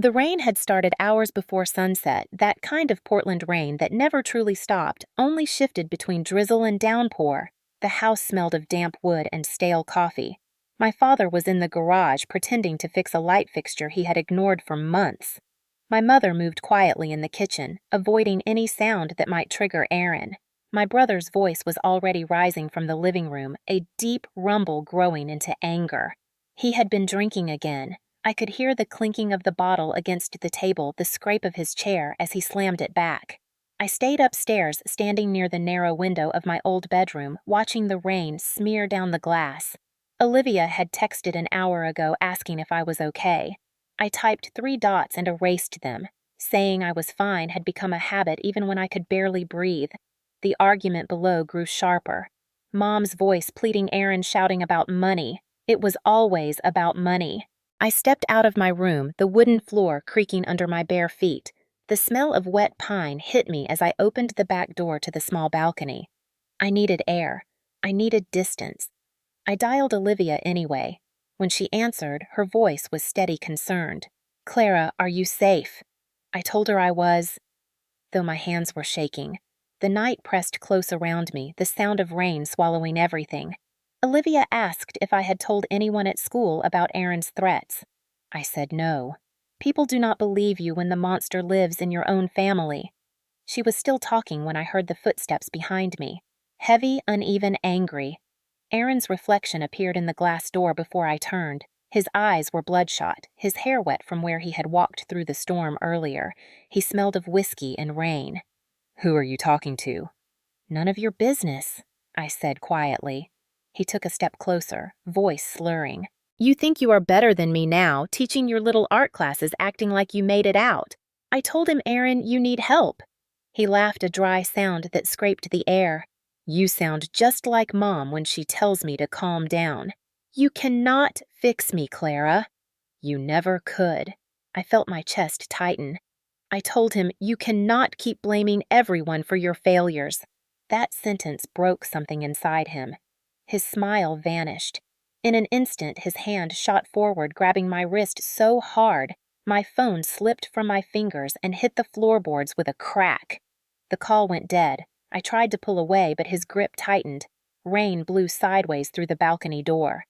The rain had started hours before sunset, that kind of Portland rain that never truly stopped, only shifted between drizzle and downpour. The house smelled of damp wood and stale coffee. My father was in the garage pretending to fix a light fixture he had ignored for months. My mother moved quietly in the kitchen, avoiding any sound that might trigger Aaron. My brother's voice was already rising from the living room, a deep rumble growing into anger. He had been drinking again. I could hear the clinking of the bottle against the table, the scrape of his chair as he slammed it back. I stayed upstairs, standing near the narrow window of my old bedroom, watching the rain smear down the glass. Olivia had texted an hour ago asking if I was okay. I typed 3 dots and erased them. Saying I was fine had become a habit even when I could barely breathe. The argument below grew sharper. Mom's voice pleading Aaron shouting about money. It was always about money. I stepped out of my room, the wooden floor creaking under my bare feet. The smell of wet pine hit me as I opened the back door to the small balcony. I needed air. I needed distance. I dialed Olivia anyway. When she answered, her voice was steady concerned. "Clara, are you safe?" I told her I was, though my hands were shaking. The night pressed close around me, the sound of rain swallowing everything. Olivia asked if I had told anyone at school about Aaron's threats. I said no. People do not believe you when the monster lives in your own family. She was still talking when I heard the footsteps behind me. Heavy, uneven, angry. Aaron's reflection appeared in the glass door before I turned. His eyes were bloodshot, his hair wet from where he had walked through the storm earlier. He smelled of whiskey and rain. "Who are you talking to?" "None of your business," I said quietly. He took a step closer, voice slurring. "You think you are better than me now, teaching your little art classes acting like you made it out. I told him, Aaron, you need help." He laughed a dry sound that scraped the air. "You sound just like Mom when she tells me to calm down. You cannot fix me, Clara." "You never could." I felt my chest tighten. I told him, "You cannot keep blaming everyone for your failures." That sentence broke something inside him. His smile vanished. In an instant, his hand shot forward, grabbing my wrist so hard, my phone slipped from my fingers and hit the floorboards with a crack. The call went dead. I tried to pull away, but his grip tightened. Rain blew sideways through the balcony door.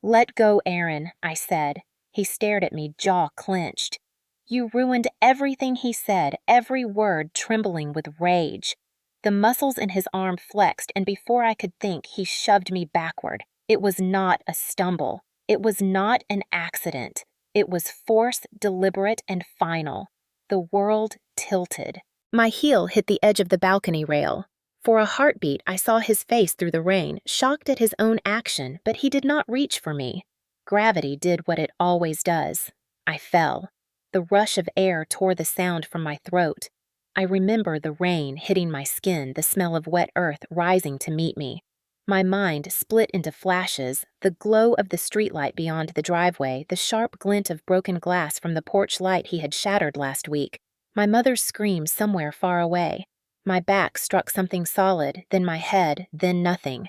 "Let go, Aaron," I said. He stared at me, jaw clenched. You ruined everything he said, every word trembling with rage. The muscles in his arm flexed, and before I could think, he shoved me backward. It was not a stumble. It was not an accident. It was force, deliberate and final. The world tilted. My heel hit the edge of the balcony rail. For a heartbeat, I saw his face through the rain, shocked at his own action, but he did not reach for me. Gravity did what it always does. I fell. The rush of air tore the sound from my throat. I remember the rain hitting my skin, the smell of wet earth rising to meet me. My mind split into flashes, the glow of the streetlight beyond the driveway, the sharp glint of broken glass from the porch light he had shattered last week, my mother's scream somewhere far away. My back struck something solid, then my head, then nothing.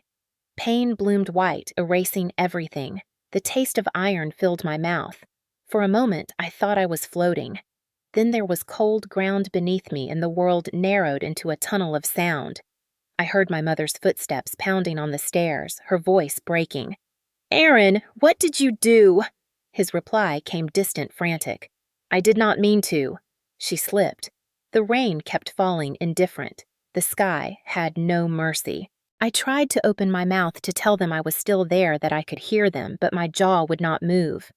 Pain bloomed white, erasing everything. The taste of iron filled my mouth. For a moment, I thought I was floating. Then there was cold ground beneath me and the world narrowed into a tunnel of sound. I heard my mother's footsteps pounding on the stairs, her voice breaking. "Aaron, what did you do?" His reply came distant, frantic. "I did not mean to." She slipped. The rain kept falling, indifferent. The sky had no mercy. I tried to open my mouth to tell them I was still there, that I could hear them, but my jaw would not move.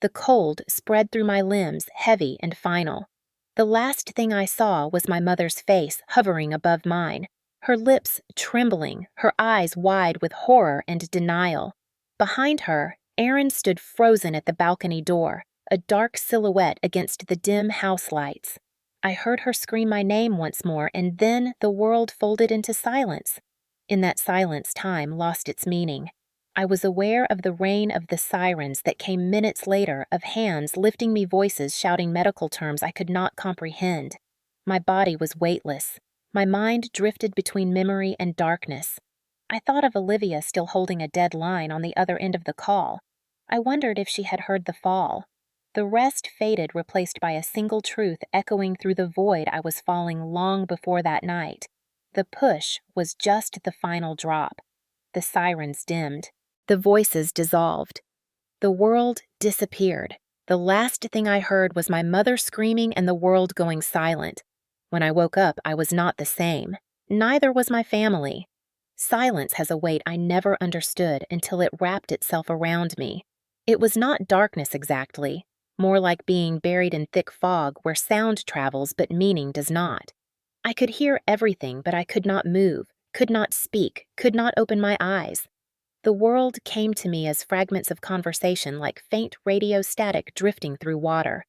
The cold spread through my limbs, heavy and final. The last thing I saw was my mother's face hovering above mine, her lips trembling, her eyes wide with horror and denial. Behind her, Aaron stood frozen at the balcony door, a dark silhouette against the dim house lights. I heard her scream my name once more, and then the world folded into silence. In that silence, time lost its meaning. I was aware of the rain of the sirens that came minutes later, of hands lifting me, voices shouting medical terms I could not comprehend. My body was weightless. My mind drifted between memory and darkness. I thought of Olivia still holding a dead line on the other end of the call. I wondered if she had heard the fall. The rest faded, replaced by a single truth echoing through the void I was falling long before that night. The push was just the final drop. The sirens dimmed. The voices dissolved. The world disappeared. The last thing I heard was my mother screaming and the world going silent. When I woke up, I was not the same. Neither was my family. Silence has a weight I never understood until it wrapped itself around me. It was not darkness exactly, more like being buried in thick fog where sound travels but meaning does not. I could hear everything, but I could not move, could not speak, could not open my eyes. The world came to me as fragments of conversation, like faint radio static drifting through water.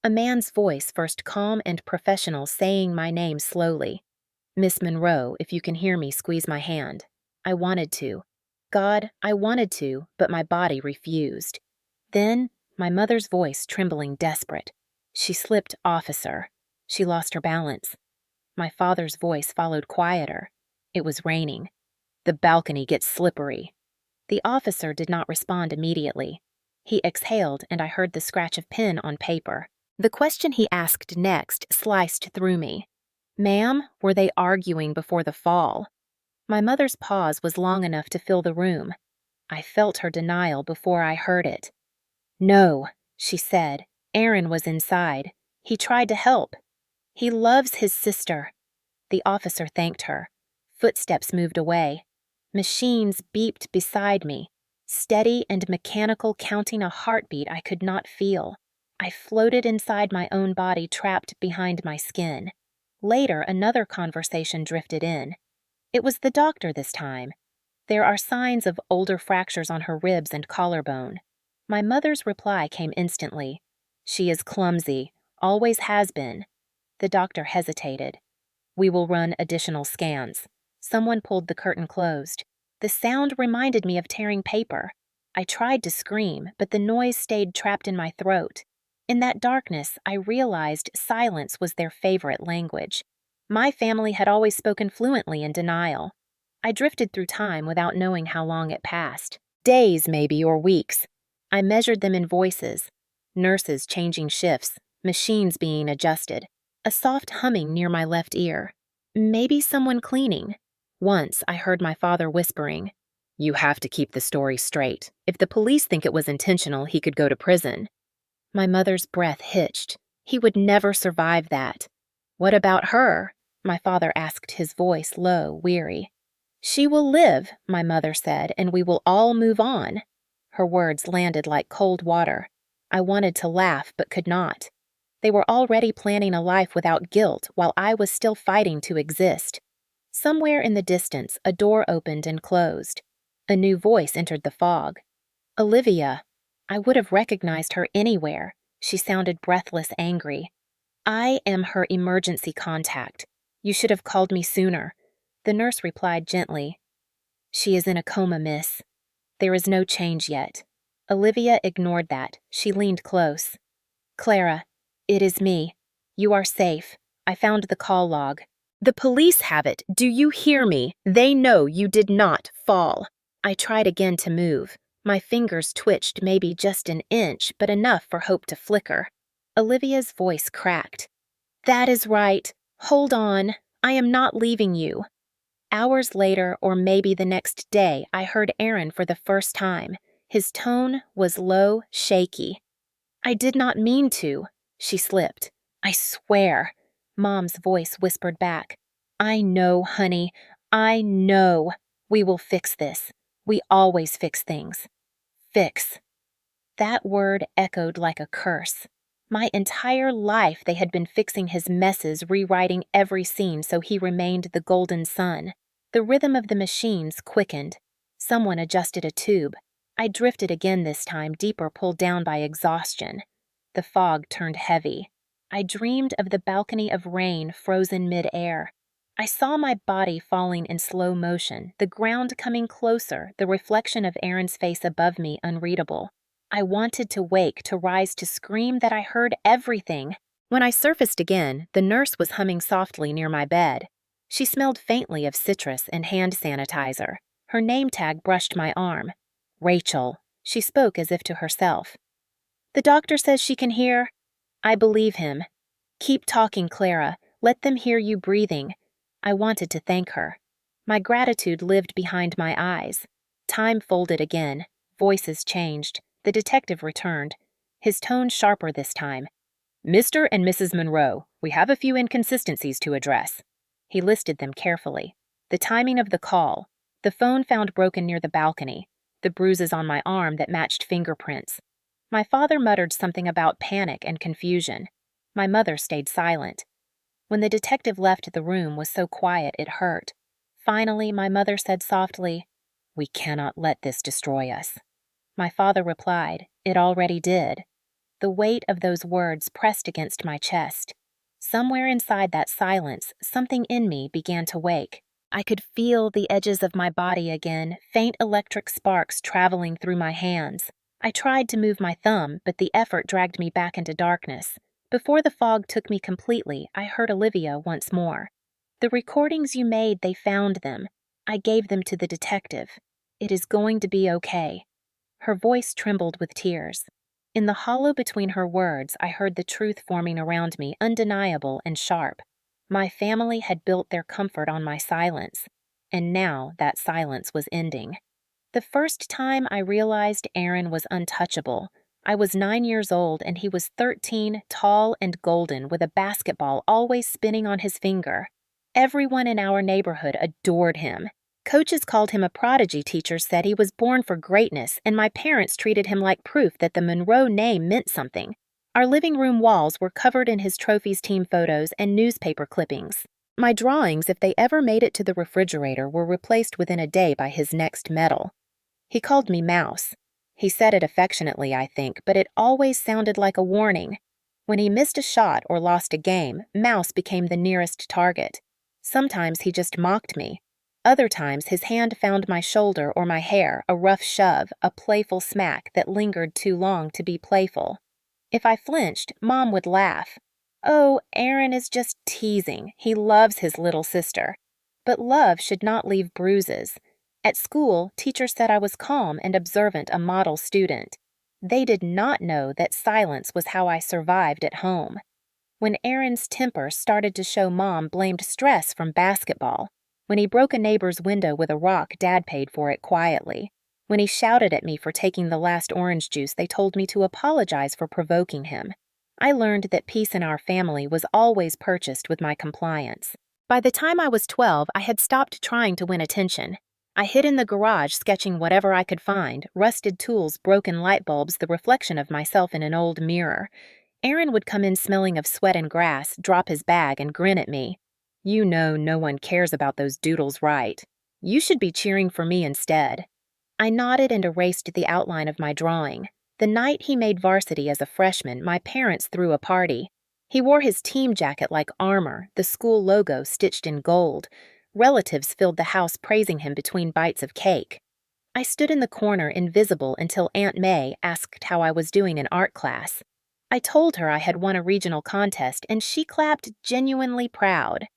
A man's voice, first calm and professional, saying my name slowly. "Miss Monroe, if you can hear me, squeeze my hand." I wanted to. God, I wanted to, but my body refused. Then, my mother's voice trembling desperate. She slipped "officer." She lost her balance. My father's voice followed quieter. It was raining. "The balcony gets slippery." The officer did not respond immediately. He exhaled, and I heard the scratch of pen on paper. The question he asked next sliced through me. "Ma'am, were they arguing before the fall?" My mother's pause was long enough to fill the room. I felt her denial before I heard it. "No," she said. "Aaron was inside. He tried to help. He loves his sister." The officer thanked her. Footsteps moved away. Machines beeped beside me, steady and mechanical, counting a heartbeat I could not feel. I floated inside my own body, trapped behind my skin. Later, another conversation drifted in. It was the doctor this time. "There are signs of older fractures on her ribs and collarbone." My mother's reply came instantly. "She is clumsy, always has been." The doctor hesitated. "We will run additional scans." Someone pulled the curtain closed. The sound reminded me of tearing paper. I tried to scream, but the noise stayed trapped in my throat. In that darkness, I realized silence was their favorite language. My family had always spoken fluently in denial. I drifted through time without knowing how long it passed. Days, maybe, or weeks. I measured them in voices. Nurses changing shifts, machines being adjusted, a soft humming near my left ear. Maybe someone cleaning. Once I heard my father whispering, "You have to keep the story straight. If the police think it was intentional, he could go to prison." My mother's breath hitched. He would never survive that. "What about her?" my father asked, his voice low, weary. "She will live," my mother said, "and we will all move on." Her words landed like cold water. I wanted to laugh, but could not. They were already planning a life without guilt, while I was still fighting to exist. Somewhere in the distance, a door opened and closed. A new voice entered the fog. "Olivia." I would have recognized her anywhere. She sounded breathless, angry. "I am her emergency contact. You should have called me sooner." The nurse replied gently, "She is in a coma, miss. There is no change yet." Olivia ignored that. She leaned close. "Clara, it is me. You are safe. I found the call log." "The police have it. Do you hear me? They know you did not fall." I tried again to move. My fingers twitched maybe just an inch, but enough for hope to flicker. Olivia's voice cracked. "That is right. Hold on. I am not leaving you." Hours later, or maybe the next day, I heard Aaron for the first time. His tone was low, shaky. "I did not mean to." She slipped. "I swear." Mom's voice whispered back. "I know, honey. I know. We will fix this. We always fix things. Fix." That word echoed like a curse. My entire life they had been fixing his messes, rewriting every scene so he remained the golden son. The rhythm of the machines quickened. Someone adjusted a tube. I drifted again this time, deeper, pulled down by exhaustion. The fog turned heavy. I dreamed of the balcony of rain, frozen mid-air. I saw my body falling in slow motion, the ground coming closer, the reflection of Aaron's face above me unreadable. I wanted to wake, to rise, to scream that I heard everything. When I surfaced again, the nurse was humming softly near my bed. She smelled faintly of citrus and hand sanitizer. Her name tag brushed my arm. "Rachel." She spoke as if to herself. The doctor says she can hear. I believe him. Keep talking, Clara. Let them hear you breathing. I wanted to thank her. My gratitude lived behind my eyes. Time folded again. Voices changed. The detective returned. His tone sharper this time. Mr. and Mrs. Monroe, we have a few inconsistencies to address. He listed them carefully. The timing of the call, the phone found broken near the balcony, the bruises on my arm that matched fingerprints. My father muttered something about panic and confusion. My mother stayed silent. When the detective left, the room was so quiet it hurt. Finally, my mother said softly, "We cannot let this destroy us." My father replied, "It already did." The weight of those words pressed against my chest. Somewhere inside that silence, something in me began to wake. I could feel the edges of my body again, faint electric sparks traveling through my hands. I tried to move my thumb, but the effort dragged me back into darkness. Before the fog took me completely, I heard Olivia once more. "The recordings you made, they found them. I gave them to the detective. It is going to be okay." Her voice trembled with tears. In the hollow between her words, I heard the truth forming around me, undeniable and sharp. My family had built their comfort on my silence, and now that silence was ending. The first time I realized Aaron was untouchable. I was 9 years old and he was 13, tall and golden, with a basketball always spinning on his finger. Everyone in our neighborhood adored him. Coaches called him a prodigy, teachers said he was born for greatness, and my parents treated him like proof that the Monroe name meant something. Our living room walls were covered in his trophies, team photos, and newspaper clippings. My drawings, if they ever made it to the refrigerator, were replaced within a day by his next medal. He called me Mouse. He said it affectionately, I think, but it always sounded like a warning. When he missed a shot or lost a game, Mouse became the nearest target. Sometimes he just mocked me. Other times his hand found my shoulder or my hair, a rough shove, a playful smack that lingered too long to be playful. If I flinched, Mom would laugh. "Oh, Aaron is just teasing. He loves his little sister." But love should not leave bruises. At school, teachers said I was calm and observant, a model student. They did not know that silence was how I survived at home. When Aaron's temper started to show, Mom blamed stress from basketball. When he broke a neighbor's window with a rock, Dad paid for it quietly. When he shouted at me for taking the last orange juice, they told me to apologize for provoking him. I learned that peace in our family was always purchased with my compliance. By the time I was 12, I had stopped trying to win attention. I hid in the garage sketching whatever I could find, rusted tools, broken light bulbs, the reflection of myself in an old mirror. Aaron would come in smelling of sweat and grass, drop his bag, and grin at me. "You know no one cares about those doodles, right? You should be cheering for me instead." I nodded and erased the outline of my drawing. The night he made varsity as a freshman, my parents threw a party. He wore his team jacket like armor, the school logo stitched in gold. Relatives filled the house praising him between bites of cake. I stood in the corner invisible until Aunt May asked how I was doing in art class. I told her I had won a regional contest, and she clapped, genuinely proud.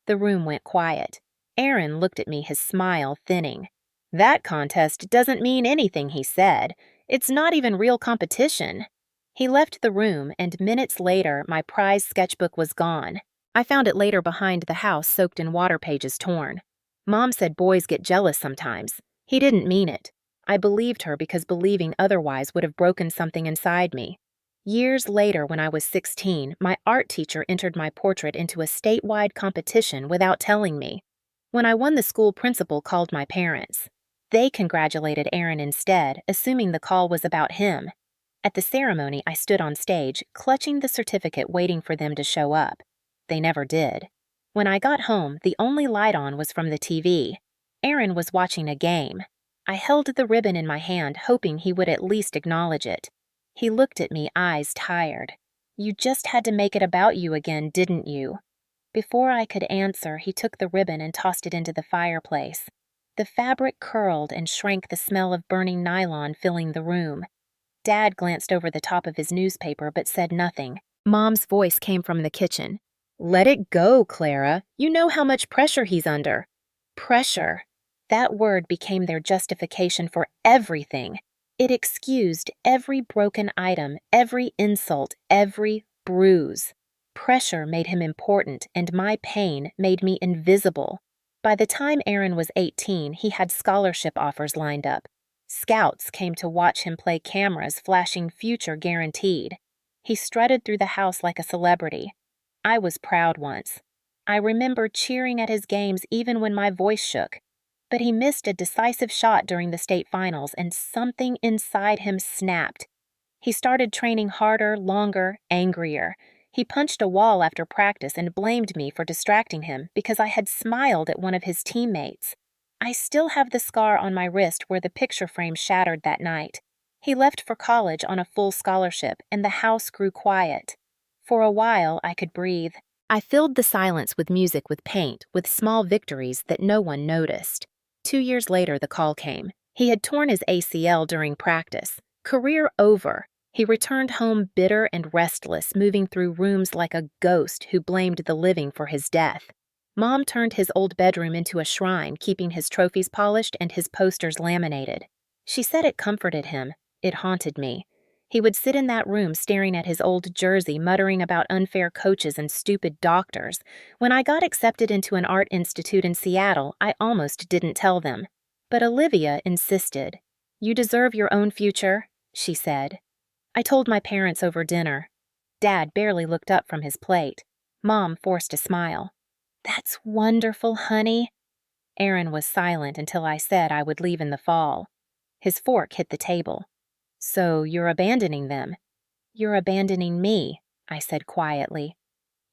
The room went quiet. Aaron looked at me, his smile thinning. "That contest doesn't mean anything," he said. "It's not even real competition." He left the room, and minutes later, my prize sketchbook was gone. I found it later behind the house, soaked in water, pages torn. Mom said boys get jealous sometimes. He didn't mean it. I believed her because believing otherwise would have broken something inside me. Years later, when I was 16, my art teacher entered my portrait into a statewide competition without telling me. When I won, the school principal called my parents. They congratulated Aaron instead, assuming the call was about him. At the ceremony, I stood on stage, clutching the certificate, waiting for them to show up. They never did. When I got home, the only light on was from the TV. Aaron was watching a game. I held the ribbon in my hand, hoping he would at least acknowledge it. He looked at me, eyes tired. "You just had to make it about you again, didn't you?" Before I could answer, he took the ribbon and tossed it into the fireplace. The fabric curled and shrank, the smell of burning nylon filling the room. Dad glanced over the top of his newspaper but said nothing. Mom's voice came from the kitchen. "Let it go, Clara. You know how much pressure he's under." Pressure. That word became their justification for everything. It excused every broken item, every insult, every bruise. Pressure made him important, and my pain made me invisible. By the time Aaron was 18, he had scholarship offers lined up. Scouts came to watch him play cameras flashing future guaranteed. He strutted through the house like a celebrity. I was proud once. I remember cheering at his games even when my voice shook. But he missed a decisive shot during the state finals, and something inside him snapped. He started training harder, longer, angrier. He punched a wall after practice and blamed me for distracting him because I had smiled at one of his teammates. I still have the scar on my wrist where the picture frame shattered that night. He left for college on a full scholarship, and the house grew quiet. For a while, I could breathe. I filled the silence with music, with paint, with small victories that no one noticed. 2 years later, the call came. He had torn his ACL during practice. Career over. He returned home bitter and restless, moving through rooms like a ghost who blamed the living for his death. Mom turned his old bedroom into a shrine, keeping his trophies polished and his posters laminated. She said it comforted him. It haunted me. He would sit in that room staring at his old jersey, muttering about unfair coaches and stupid doctors. When I got accepted into an art institute in Seattle, I almost didn't tell them. But Olivia insisted. "You deserve your own future," she said. I told my parents over dinner. Dad barely looked up from his plate. Mom forced a smile. "That's wonderful, honey." Aaron was silent until I said I would leave in the fall. His fork hit the table. "So you're abandoning them?" "You're abandoning me," I said quietly.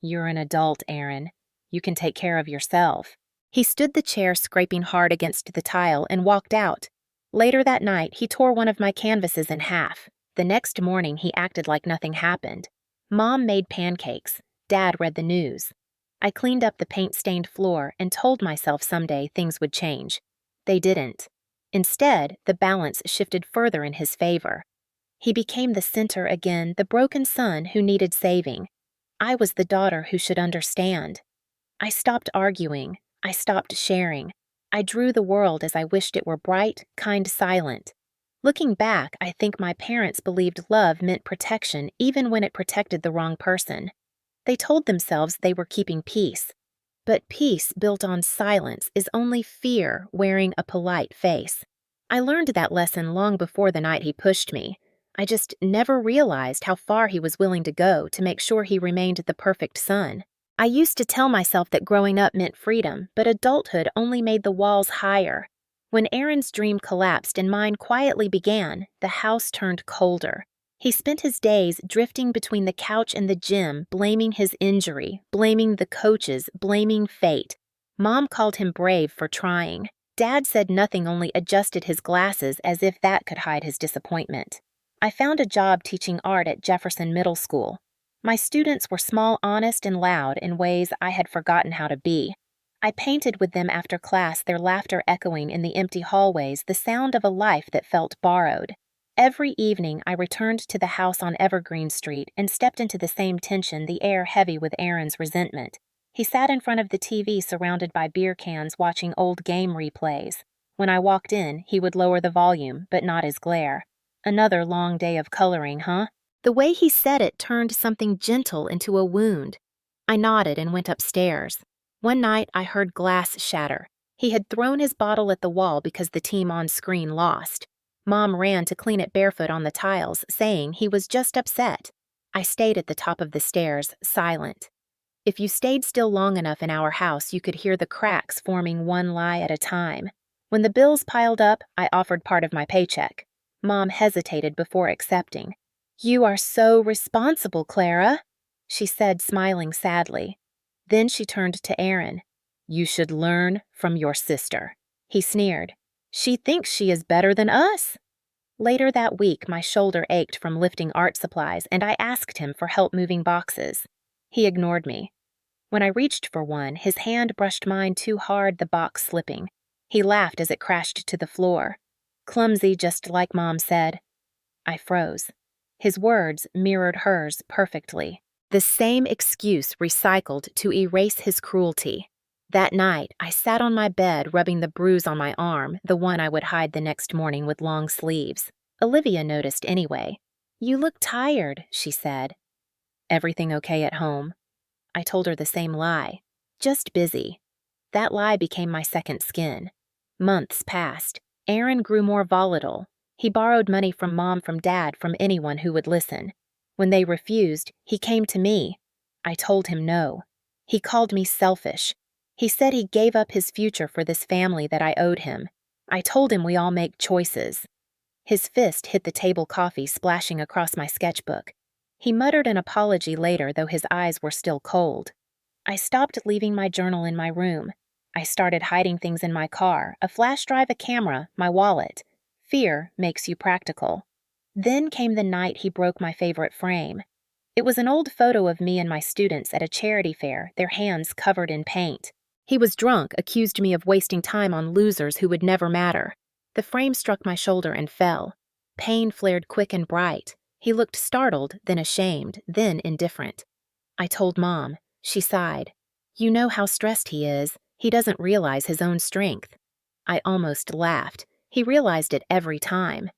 "You're an adult, Aaron. You can take care of yourself." He stood the chair scraping hard against the tile and walked out. Later that night, he tore one of my canvases in half. The next morning, he acted like nothing happened. Mom made pancakes. Dad read the news. I cleaned up the paint-stained floor and told myself someday things would change. They didn't. Instead, the balance shifted further in his favor. He became the center again, the broken son who needed saving. I was the daughter who should understand. I stopped arguing. I stopped sharing. I drew the world as I wished it were bright, kind, silent. Looking back, I think my parents believed love meant protection even when it protected the wrong person. They told themselves they were keeping peace. But peace built on silence is only fear wearing a polite face. I learned that lesson long before the night he pushed me. I just never realized how far he was willing to go to make sure he remained the perfect son. I used to tell myself that growing up meant freedom, but adulthood only made the walls higher. When Aaron's dream collapsed and mine quietly began, the house turned colder. He spent his days drifting between the couch and the gym, blaming his injury, blaming the coaches, blaming fate. Mom called him brave for trying. Dad said nothing, only adjusted his glasses as if that could hide his disappointment. I found a job teaching art at Jefferson Middle School. My students were small, honest, and loud in ways I had forgotten how to be. I painted with them after class, their laughter echoing in the empty hallways, the sound of a life that felt borrowed. Every evening, I returned to the house on Evergreen Street and stepped into the same tension, the air heavy with Aaron's resentment. He sat in front of the TV surrounded by beer cans watching old game replays. When I walked in, he would lower the volume, but not his glare. "Another long day of coloring, huh?" The way he said it turned something gentle into a wound. I nodded and went upstairs. One night, I heard glass shatter. He had thrown his bottle at the wall because the team on screen lost. Mom ran to clean it barefoot on the tiles, saying he was just upset. I stayed at the top of the stairs, silent. If you stayed still long enough in our house, you could hear the cracks forming one lie at a time. When the bills piled up, I offered part of my paycheck. Mom hesitated before accepting. "You are so responsible, Clara," she said, smiling sadly. Then she turned to Aaron. "You should learn from your sister." He sneered. "She thinks she is better than us." Later that week, my shoulder ached from lifting art supplies, and I asked him for help moving boxes. He ignored me. When I reached for one, his hand brushed mine too hard, the box slipping. He laughed as it crashed to the floor. "Clumsy, just like Mom said." I froze. His words mirrored hers perfectly. The same excuse recycled to erase his cruelty. That night, I sat on my bed rubbing the bruise on my arm, the one I would hide the next morning with long sleeves. Olivia noticed anyway. "You look tired," she said. "Everything okay at home?" I told her the same lie. "Just busy." That lie became my second skin. Months passed. Aaron grew more volatile. He borrowed money from Mom, from Dad, from anyone who would listen. When they refused, he came to me. I told him no. He called me selfish. He said he gave up his future for this family that I owed him. I told him we all make choices. His fist hit the table coffee, splashing across my sketchbook. He muttered an apology later, though his eyes were still cold. I stopped leaving my journal in my room. I started hiding things in my car, a flash drive, a camera, my wallet. Fear makes you practical. Then came the night he broke my favorite frame. It was an old photo of me and my students at a charity fair, their hands covered in paint. He was drunk, accused me of wasting time on losers who would never matter. The frame struck my shoulder and fell. Pain flared quick and bright. He looked startled, then ashamed, then indifferent. I told Mom. She sighed. "You know how stressed he is. He doesn't realize his own strength." I almost laughed. He realized it every time.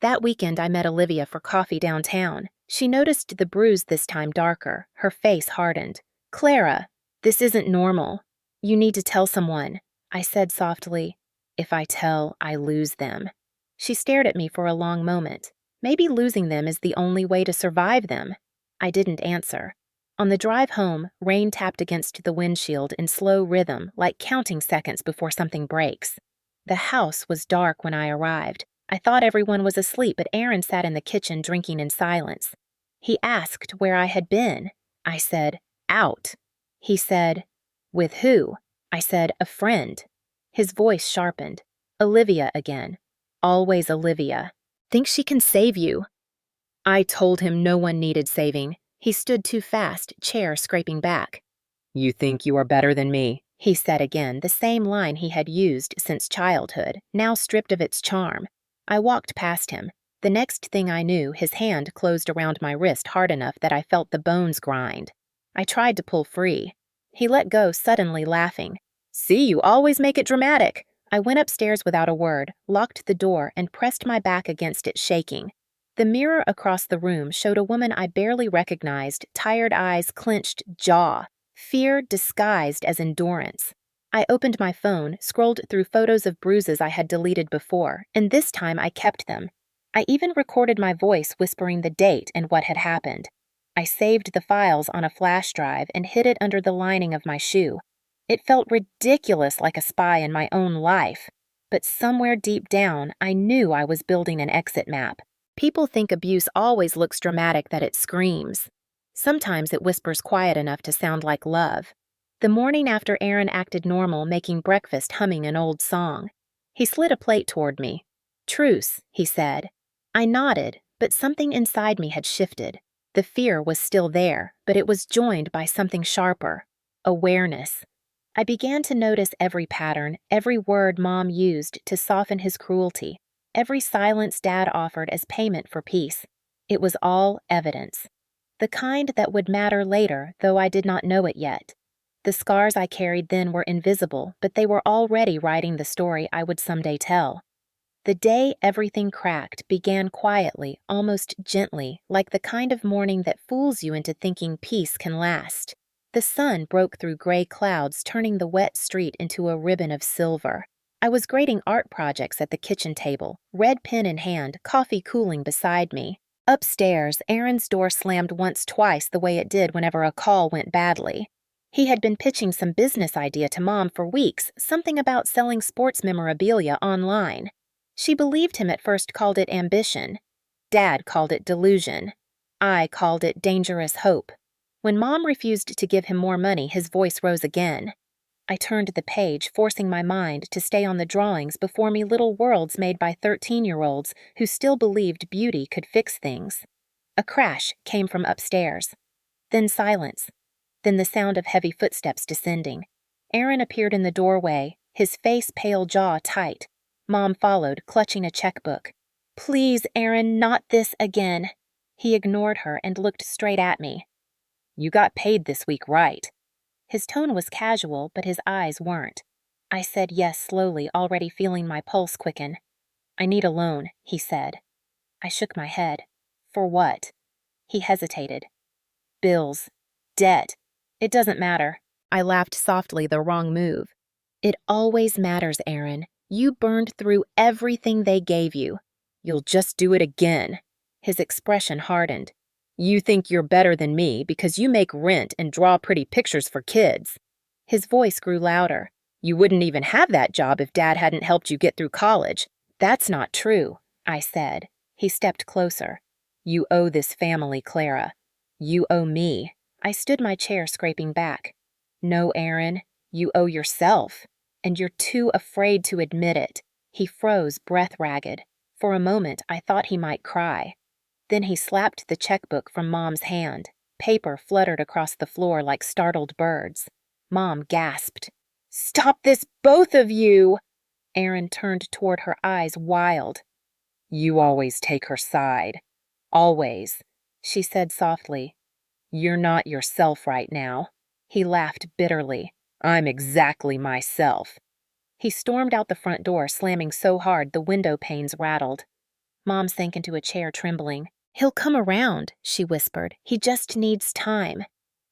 That weekend I met Olivia for coffee downtown. She noticed the bruise, this time darker. Her face hardened. "Clara, this isn't normal. You need to tell someone," I said softly. "If I tell, I lose them." She stared at me for a long moment. Maybe losing them is the only way to survive them. I didn't answer. On the drive home, rain tapped against the windshield in slow rhythm, like counting seconds before something breaks. The house was dark when I arrived. I thought everyone was asleep, but Aaron sat in the kitchen drinking in silence. He asked where I had been. I said, "Out." He said, "With who?" I said, "A friend." His voice sharpened. "Olivia again. Always Olivia. Thinks she can save you." I told him no one needed saving. He stood too fast, chair scraping back. "You think you are better than me," he said again, the same line he had used since childhood, now stripped of its charm. I walked past him. The next thing I knew, his hand closed around my wrist hard enough that I felt the bones grind. I tried to pull free. He let go, suddenly laughing. "See, you always make it dramatic." I went upstairs without a word, locked the door, and pressed my back against it, shaking. The mirror across the room showed a woman I barely recognized, tired eyes, clenched jaw, fear disguised as endurance. I opened my phone, scrolled through photos of bruises I had deleted before, and this time I kept them. I even recorded my voice whispering the date and what had happened. I saved the files on a flash drive and hid it under the lining of my shoe. It felt ridiculous, like a spy in my own life. But somewhere deep down, I knew I was building an exit map. People think abuse always looks dramatic, that it screams. Sometimes it whispers quiet enough to sound like love. The morning after Aaron acted normal, making breakfast, humming an old song. He slid a plate toward me. "Truce," he said. I nodded, but something inside me had shifted. The fear was still there, but it was joined by something sharper. Awareness. I began to notice every pattern, every word Mom used to soften his cruelty. Every silence Dad offered as payment for peace. It was all evidence. The kind that would matter later, though I did not know it yet. The scars I carried then were invisible, but they were already writing the story I would someday tell. The day everything cracked began quietly, almost gently, like the kind of morning that fools you into thinking peace can last. The sun broke through gray clouds, turning the wet street into a ribbon of silver. I was grading art projects at the kitchen table, red pen in hand, coffee cooling beside me. Upstairs, Aaron's door slammed once, twice, the way it did whenever a call went badly. He had been pitching some business idea to Mom for weeks, something about selling sports memorabilia online. She believed him at first, called it ambition. Dad called it delusion. I called it dangerous hope. When Mom refused to give him more money, his voice rose again. I turned the page, forcing my mind to stay on the drawings before me, little worlds made by 13-year-olds who still believed beauty could fix things. A crash came from upstairs. Then silence. Then the sound of heavy footsteps descending. Aaron appeared in the doorway, his face pale, jaw tight. Mom followed, clutching a checkbook. "Please, Aaron, not this again." He ignored her and looked straight at me. "You got paid this week, right?" His tone was casual, but his eyes weren't. I said yes slowly, already feeling my pulse quicken. "I need a loan," he said. I shook my head. For what? He hesitated. Bills. Debt. It doesn't matter. I laughed softly, the wrong move. It always matters, Aaron. You burned through everything they gave you. You'll just do it again. His expression hardened. You think you're better than me because you make rent and draw pretty pictures for kids. His voice grew louder. You wouldn't even have that job if Dad hadn't helped you get through college. That's not true, I said. He stepped closer. You owe this family, Clara. You owe me. I stood my chair, scraping back. No, Aaron, you owe yourself. And you're too afraid to admit it. He froze, breath ragged. For a moment, I thought he might cry. Then he slapped the checkbook from Mom's hand. Paper fluttered across the floor like startled birds. Mom gasped. Stop this, both of you! Aaron turned toward her, eyes wild. You always take her side. Always, she said softly. You're not yourself right now. He laughed bitterly. I'm exactly myself. He stormed out the front door, slamming so hard the window panes rattled. Mom sank into a chair, trembling. He'll come around, she whispered. He just needs time.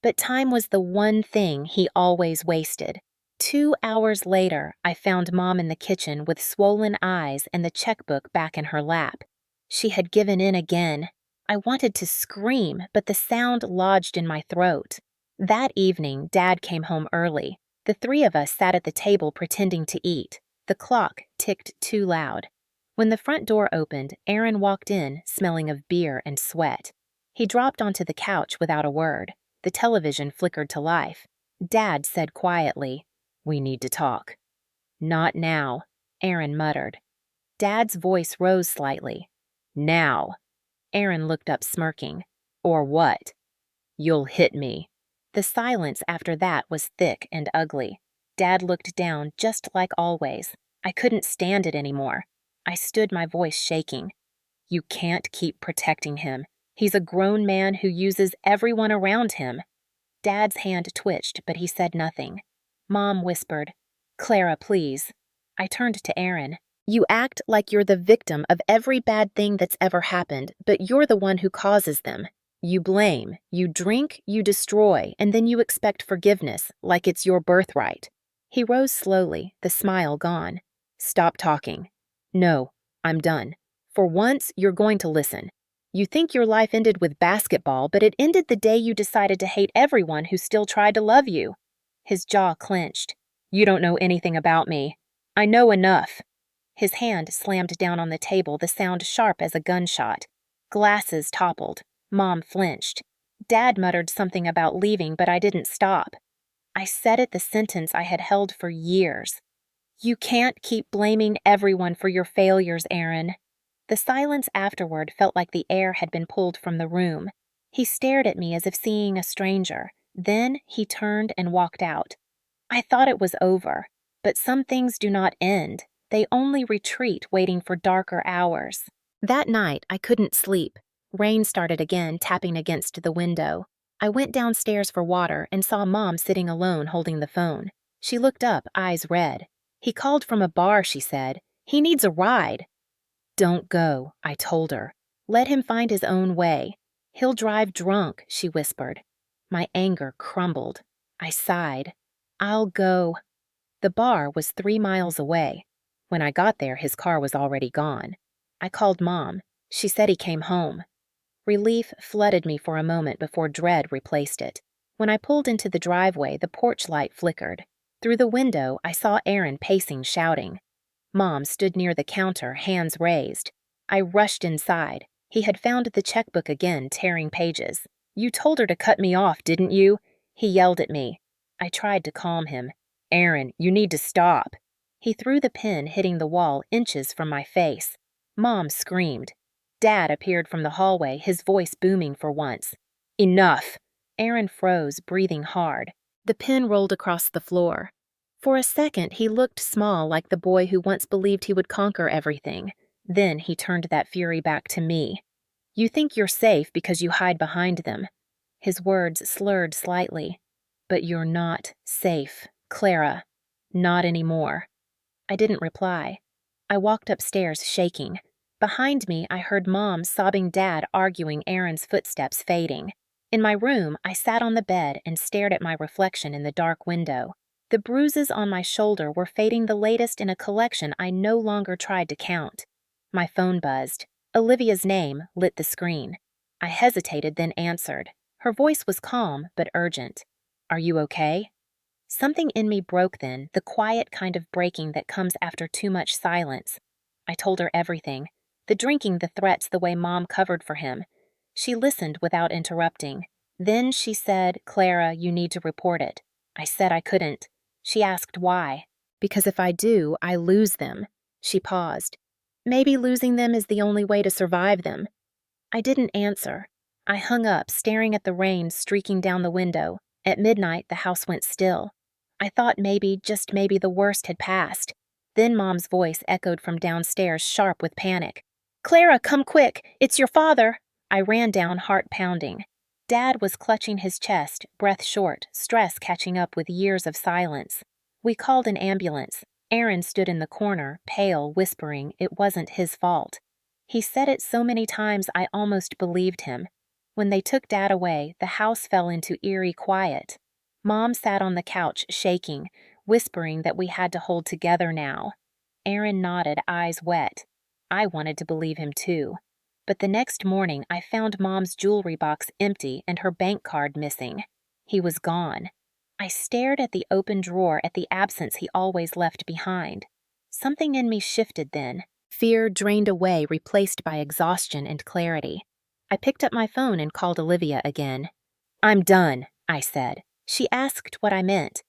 But time was the one thing he always wasted. 2 hours later, I found Mom in the kitchen with swollen eyes and the checkbook back in her lap. She had given in again. I wanted to scream, but the sound lodged in my throat. That evening, Dad came home early. The three of us sat at the table pretending to eat. The clock ticked too loud. When the front door opened, Aaron walked in, smelling of beer and sweat. He dropped onto the couch without a word. The television flickered to life. Dad said quietly, We need to talk. Not now, Aaron muttered. Dad's voice rose slightly. Now. Aaron looked up, smirking. Or what? You'll hit me. The silence after that was thick and ugly. Dad looked down, just like always. I couldn't stand it anymore. I stood, my voice shaking. You can't keep protecting him. He's a grown man who uses everyone around him. Dad's hand twitched, but he said nothing. Mom whispered, Clara, please. I turned to Aaron. You act like you're the victim of every bad thing that's ever happened, but you're the one who causes them. You blame, you drink, you destroy, and then you expect forgiveness, like it's your birthright. He rose slowly, the smile gone. Stop talking. No, I'm done. For once, you're going to listen. You think your life ended with basketball, but it ended the day you decided to hate everyone who still tried to love you. His jaw clenched. You don't know anything about me. I know enough. His hand slammed down on the table, the sound sharp as a gunshot. Glasses toppled. Mom flinched. Dad muttered something about leaving, but I didn't stop. I said it, the sentence I had held for years. You can't keep blaming everyone for your failures, Aaron. The silence afterward felt like the air had been pulled from the room. He stared at me as if seeing a stranger. Then he turned and walked out. I thought it was over, but some things do not end. They only retreat, waiting for darker hours. That night, I couldn't sleep. Rain started again, tapping against the window. I went downstairs for water and saw Mom sitting alone holding the phone. She looked up, eyes red. He called from a bar, she said. He needs a ride. Don't go, I told her. Let him find his own way. He'll drive drunk, she whispered. My anger crumbled. I sighed. I'll go. The bar was 3 miles away. When I got there, his car was already gone. I called Mom. She said he came home. Relief flooded me for a moment before dread replaced it. When I pulled into the driveway, the porch light flickered. Through the window, I saw Aaron pacing, shouting. Mom stood near the counter, hands raised. I rushed inside. He had found the checkbook again, tearing pages. You told her to cut me off, didn't you? He yelled at me. I tried to calm him. Aaron, you need to stop. He threw the pen, hitting the wall inches from my face. Mom screamed. Dad appeared from the hallway, his voice booming for once. Enough! Aaron froze, breathing hard. The pen rolled across the floor. For a second, he looked small, like the boy who once believed he would conquer everything. Then he turned that fury back to me. You think you're safe because you hide behind them. His words slurred slightly. But you're not safe, Clara. Not anymore. I didn't reply. I walked upstairs, shaking. Behind me, I heard Mom sobbing Dad arguing Aaron's footsteps fading. In my room, I sat on the bed and stared at my reflection in the dark window. The bruises on my shoulder were fading, the latest in a collection I no longer tried to count. My phone buzzed. Olivia's name lit the screen. I hesitated, then answered. Her voice was calm but urgent. "Are you okay?" Something in me broke then, the quiet kind of breaking that comes after too much silence. I told her everything. The drinking, the threats, the way Mom covered for him. She listened without interrupting. Then she said, "Clara, you need to report it." I said I couldn't. She asked why. "Because if I do, I lose them." She paused. "Maybe losing them is the only way to survive them." I didn't answer. I hung up, staring at the rain streaking down the window. At midnight, the house went still. I thought maybe, just maybe, the worst had passed. Then Mom's voice echoed from downstairs, sharp with panic. "Clara, come quick! It's your father!" I ran down, heart pounding. Dad was clutching his chest, breath short, stress catching up with years of silence. We called an ambulance. Aaron stood in the corner, pale, whispering it wasn't his fault. He said it so many times I almost believed him. When they took Dad away, the house fell into eerie quiet. Mom sat on the couch, shaking, whispering that we had to hold together now. Aaron nodded, eyes wet. I wanted to believe him too. But the next morning, I found Mom's jewelry box empty and her bank card missing. He was gone. I stared at the open drawer, at the absence he always left behind. Something in me shifted then. Fear drained away, replaced by exhaustion and clarity. I picked up my phone and called Olivia again. "I'm done," I said. She asked what I meant.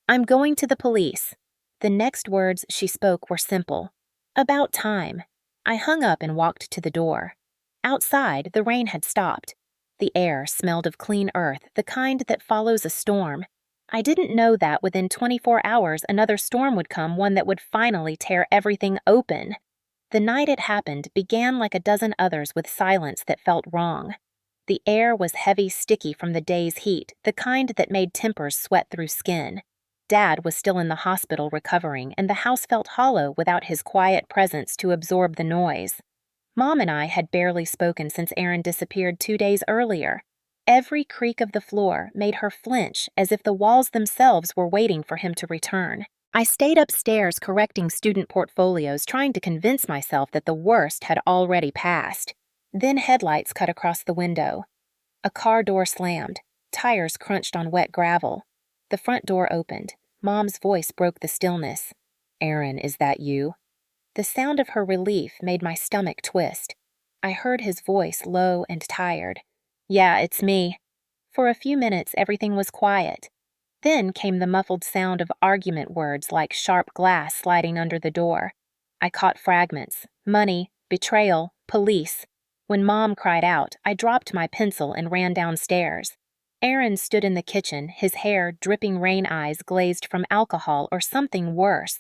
"I'm going to the police." The next words she spoke were simple. "About time." I hung up and walked to the door. Outside, the rain had stopped. The air smelled of clean earth, the kind that follows a storm. I didn't know that within 24 hours another storm would come, one that would finally tear everything open. The night it happened began like a dozen others with silence that felt wrong. The air was heavy, sticky from the day's heat, the kind that made tempers sweat through skin. Dad was still in the hospital recovering, and the house felt hollow without his quiet presence to absorb the noise. Mom and I had barely spoken since Aaron disappeared 2 days earlier. Every creak of the floor made her flinch, as if the walls themselves were waiting for him to return. I stayed upstairs correcting student portfolios, trying to convince myself that the worst had already passed. Then headlights cut across the window. A car door slammed. Tires crunched on wet gravel. The front door opened. Mom's voice broke the stillness. "Aaron, is that you?" The sound of her relief made my stomach twist. I heard his voice, low and tired. "Yeah, it's me." For a few minutes, everything was quiet. Then came the muffled sound of argument words like sharp glass sliding under the door. I caught fragments. Money, betrayal, police. When Mom cried out, I dropped my pencil and ran downstairs. Aaron stood in the kitchen, his hair dripping, rain eyes glazed from alcohol or something worse.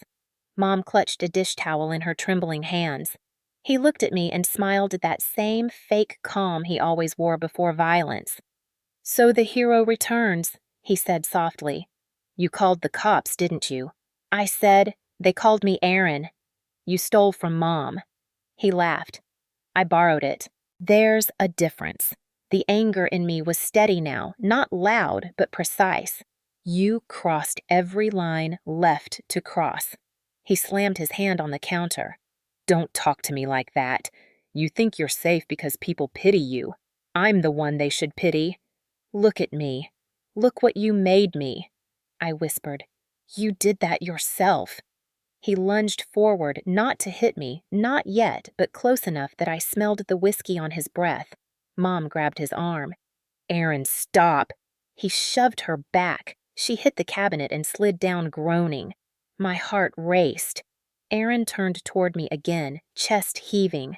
Mom clutched a dish towel in her trembling hands. He looked at me and smiled at that same fake calm he always wore before violence. "So the hero returns," he said softly. "You called the cops, didn't you?" I said. "They called me Aaron. You stole from Mom." He laughed. "I borrowed it." There's a difference. The anger in me was steady now, not loud, but precise. "You crossed every line left to cross." He slammed his hand on the counter. "Don't talk to me like that. You think you're safe because people pity you. I'm the one they should pity. Look at me. Look what you made me." I whispered. "You did that yourself." He lunged forward, not to hit me, not yet, but close enough that I smelled the whiskey on his breath. Mom grabbed his arm. "Aaron, stop." He shoved her back. She hit the cabinet and slid down, groaning. My heart raced. Aaron turned toward me again, chest heaving.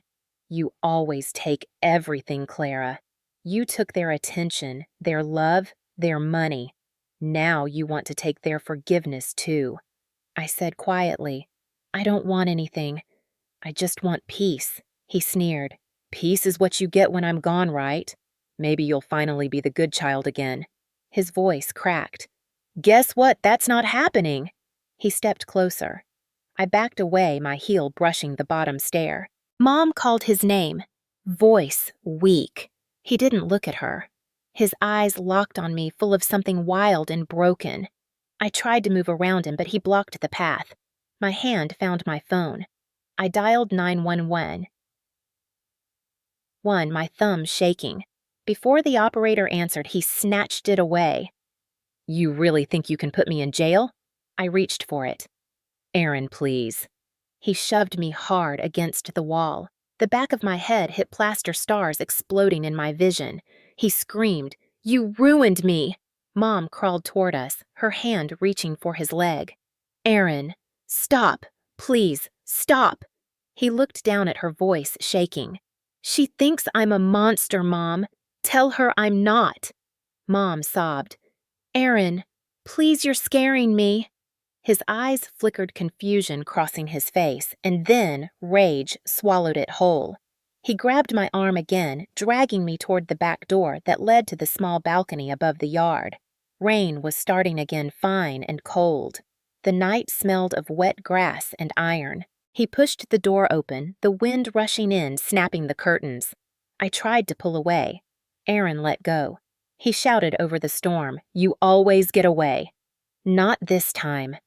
"You always take everything, Clara. You took their attention, their love, their money. Now you want to take their forgiveness, too." I said quietly, "I don't want anything. I just want peace." He sneered. "Peace is what you get when I'm gone, right? Maybe you'll finally be the good child again." His voice cracked. "Guess what? That's not happening." He stepped closer. I backed away, my heel brushing the bottom stair. Mom called his name, voice weak. He didn't look at her. His eyes locked on me, full of something wild and broken. I tried to move around him, but he blocked the path. My hand found my phone. I dialed 911, my thumb shaking. Before the operator answered, he snatched it away. "You really think you can put me in jail?" I reached for it. "Aaron, please." He shoved me hard against the wall. The back of my head hit plaster stars exploding in my vision. He screamed, "You ruined me!" Mom crawled toward us, her hand reaching for his leg. "Aaron, stop! Please, stop!" He looked down at her, voice shaking. "She thinks I'm a monster, Mom. Tell her I'm not." Mom sobbed. "Aaron, please, you're scaring me." His eyes flickered confusion crossing his face, and then rage swallowed it whole. He grabbed my arm again, dragging me toward the back door that led to the small balcony above the yard. Rain was starting again, fine and cold. The night smelled of wet grass and iron. He pushed the door open, the wind rushing in, snapping the curtains. I tried to pull away. Aaron let go. He shouted over the storm, "You always get away." Not this time.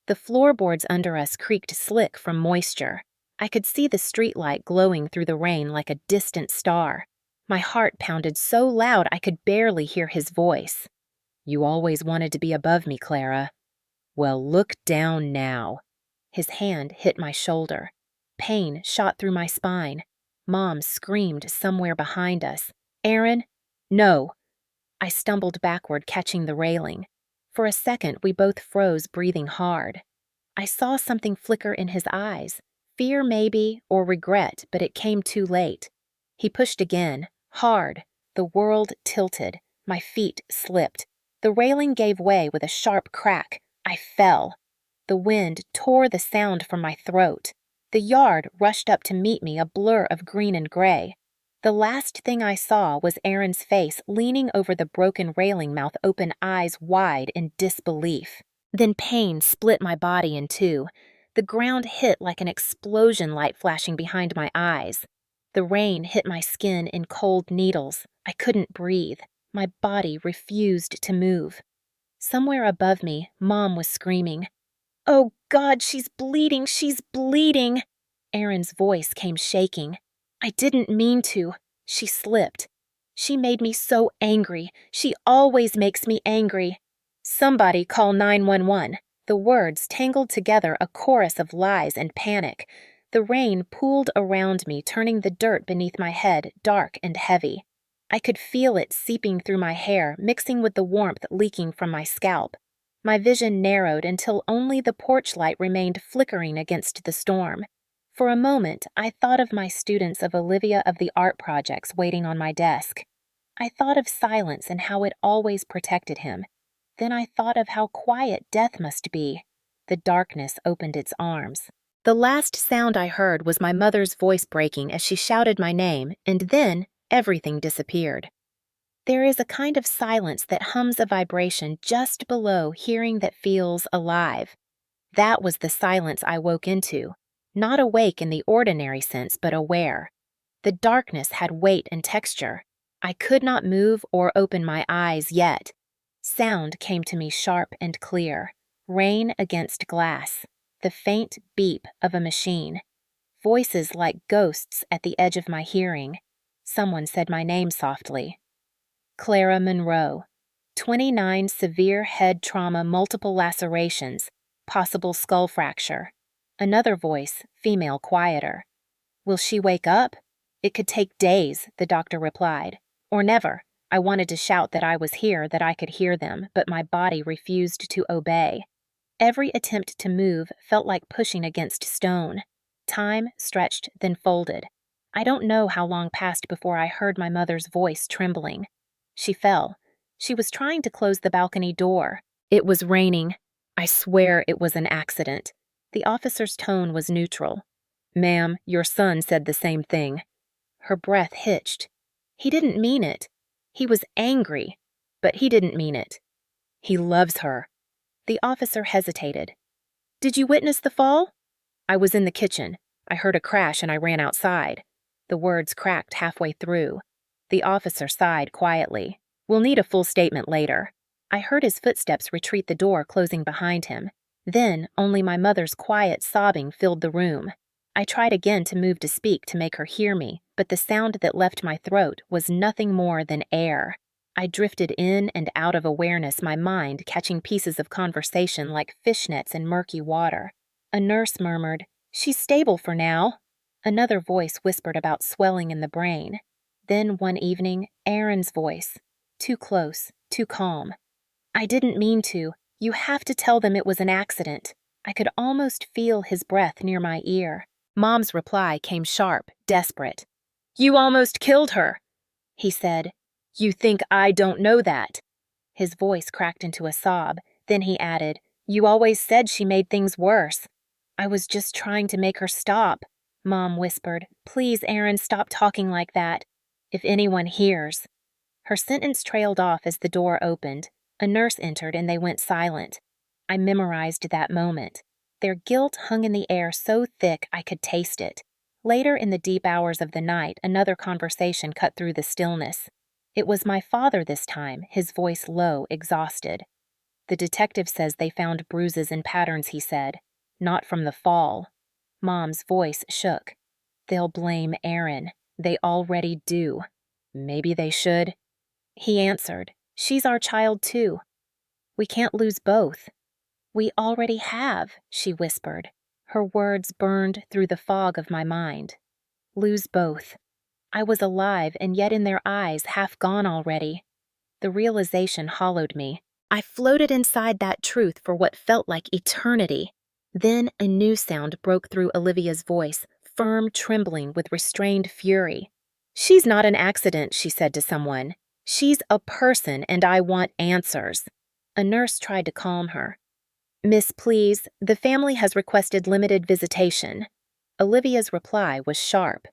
The floorboards under us creaked slick from moisture. I could see the streetlight glowing through the rain like a distant star. My heart pounded so loud I could barely hear his voice. "You always wanted to be above me, Clara. Well, look down now." His hand hit my shoulder. Pain shot through my spine. Mom screamed somewhere behind us. "Aaron, no." I stumbled backward, catching the railing. For a second, we both froze, breathing hard. I saw something flicker in his eyes. Fear maybe, or regret, but it came too late. He pushed again, hard. The world tilted. My feet slipped. The railing gave way with a sharp crack. I fell. The wind tore the sound from my throat. The yard rushed up to meet me, a blur of green and gray. The last thing I saw was Aaron's face leaning over the broken railing, mouth open, eyes wide in disbelief. Then pain split my body in two. The ground hit like an explosion light flashing behind my eyes. The rain hit my skin in cold needles. I couldn't breathe. My body refused to move. Somewhere above me, Mom was screaming, "Oh God, she's bleeding, she's bleeding!" Aaron's voice came shaking. "I didn't mean to." She slipped. "She made me so angry. She always makes me angry." "Somebody call 911. The words tangled together, a chorus of lies and panic. The rain pooled around me, turning the dirt beneath my head dark and heavy. I could feel it seeping through my hair, mixing with the warmth leaking from my scalp. My vision narrowed until only the porch light remained flickering against the storm. For a moment, I thought of my students of Olivia of the art projects waiting on my desk. I thought of silence and how it always protected him. Then I thought of how quiet death must be. The darkness opened its arms. The last sound I heard was my mother's voice breaking as she shouted my name, and then everything disappeared. There is a kind of silence that hums a vibration just below hearing that feels alive. That was the silence I woke into. Not awake in the ordinary sense, but aware. The darkness had weight and texture. I could not move or open my eyes yet. Sound came to me sharp and clear. Rain against glass. The faint beep of a machine. Voices like ghosts at the edge of my hearing. Someone said my name softly. Clara Monroe. 29 severe head trauma, multiple lacerations. Possible skull fracture. Another voice, female, quieter. "Will she wake up?" "It could take days," the doctor replied. "Or never." I wanted to shout that I was here, that I could hear them, but my body refused to obey. Every attempt to move felt like pushing against stone. Time stretched, then folded. I don't know how long passed before I heard my mother's voice trembling. She fell. She was trying to close the balcony door. It was raining. I swear it was an accident. The officer's tone was neutral. "Ma'am, your son said the same thing." Her breath hitched. He didn't mean it. He was angry, but he didn't mean it. "He loves her." The officer hesitated. "Did you witness the fall?" "I was in the kitchen. I heard a crash and I ran outside. The words cracked halfway through. The officer sighed quietly. We'll need a full statement later. I heard his footsteps retreat, the door closing behind him. Then, only my mother's quiet sobbing filled the room. I tried again to move to speak to make her hear me, but the sound that left my throat was nothing more than air. I drifted in and out of awareness, my mind catching pieces of conversation like fishnets in murky water. A nurse murmured, "She's stable for now." Another voice whispered about swelling in the brain. Then one evening, Aaron's voice. Too close, too calm. "I didn't mean to. You have to tell them it was an accident." I could almost feel his breath near my ear. Mom's reply came sharp, desperate. "You almost killed her." He said, "You think I don't know that?" His voice cracked into a sob. Then he added, "You always said she made things worse." "I was just trying to make her stop," Mom whispered. "Please, Aaron, stop talking like that. If anyone hears." Her sentence trailed off as the door opened. A nurse entered and they went silent. I memorized that moment. Their guilt hung in the air so thick I could taste it. Later in the deep hours of the night, another conversation cut through the stillness. It was my father this time, his voice low, exhausted. "The detective says they found bruises and patterns," he said. "Not from the fall." Mom's voice shook. "They'll blame Aaron. They already do." "Maybe they should." He answered, "She's our child too. We can't lose both." "We already have," she whispered. Her words burned through the fog of my mind. Lose both. I was alive, and yet in their eyes, half gone already. The realization hollowed me. I floated inside that truth for what felt like eternity. Then a new sound broke through Olivia's voice, firm, trembling with restrained fury. "She's not an accident," she said to someone. "She's a person, and I want answers." A nurse tried to calm her. "Miss, please, the family has requested limited visitation." Olivia's reply was sharp.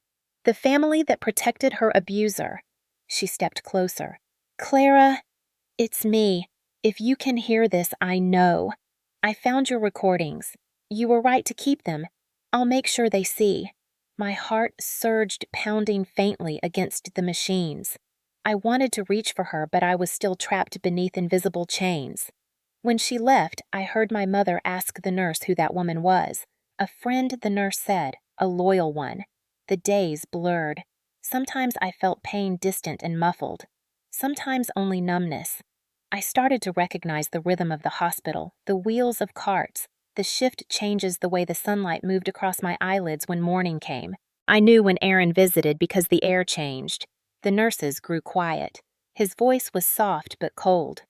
"The family that protected her abuser." She stepped closer. "Clara, it's me. If you can hear this, I know. I found your recordings. You were right to keep them. I'll make sure they see." My heart surged, pounding faintly against the machines. I wanted to reach for her, but I was still trapped beneath invisible chains. When she left, I heard my mother ask the nurse who that woman was. A friend, the nurse said, a loyal one. The days blurred. Sometimes I felt pain distant and muffled. Sometimes only numbness. I started to recognize the rhythm of the hospital, the wheels of carts, the shift changes, the way the sunlight moved across my eyelids when morning came. I knew when Aaron visited because the air changed. The nurses grew quiet. His voice was soft but cold.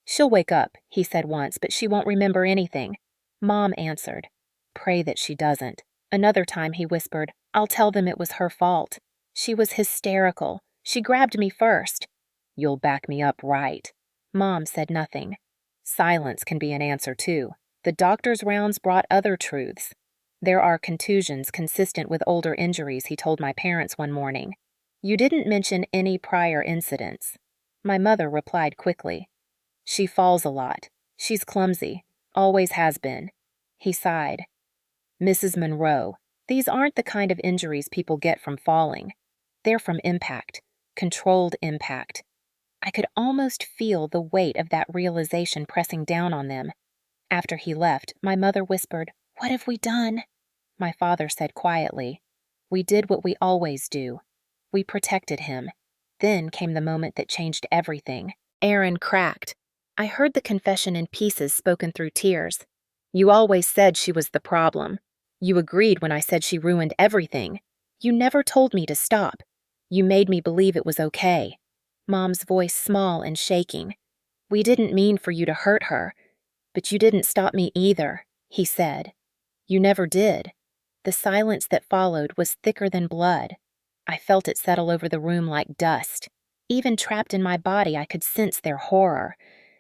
"She'll wake up," he said once, "but she won't remember anything." Mom answered, "Pray that she doesn't." Another time he whispered, "I'll tell them it was her fault. She was hysterical. She grabbed me first." "You'll back me up, right?" Mom said nothing. Silence can be an answer, too. The doctor's rounds brought other truths. "There are contusions consistent with older injuries," he told my parents one morning. "You didn't mention any prior incidents." My mother replied quickly, "She falls a lot. She's clumsy. Always has been." He sighed. "Mrs. Monroe, these aren't the kind of injuries people get from falling. They're from impact, controlled impact." I could almost feel the weight of that realization pressing down on them. After he left, my mother whispered, "What have we done?" My father said quietly, "We did what we always do. We protected him." Then came the moment that changed everything. Aaron cracked. I heard the confession in pieces spoken through tears. "You always said she was the problem. You agreed when I said she ruined everything. You never told me to stop. You made me believe it was okay." Mom's voice small and shaking. "We didn't mean for you to hurt her. But you didn't stop me either," he said. "You never did." The silence that followed was thicker than blood. I felt it settle over the room like dust. Even trapped in my body, I could sense their horror.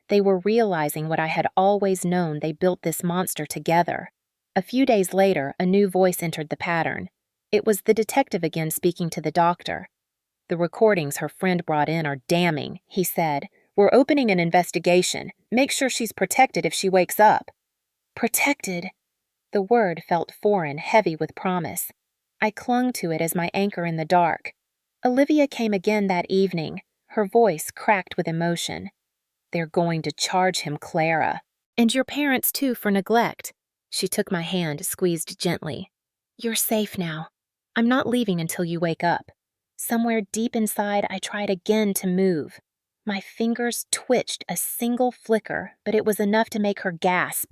They were realizing what I had always known. They built this monster together. A few days later, a new voice entered the pattern. It was the detective again speaking to the doctor. "The recordings her friend brought in are damning," he said. "We're opening an investigation. Make sure she's protected if she wakes up." Protected? The word felt foreign, heavy with promise. I clung to it as my anchor in the dark. Olivia came again that evening, her voice cracked with emotion. "They're going to charge him, Clara. And your parents, too, for neglect." She took my hand, squeezed gently. "You're safe now. I'm not leaving until you wake up." Somewhere deep inside, I tried again to move. My fingers twitched a single flicker, but it was enough to make her gasp.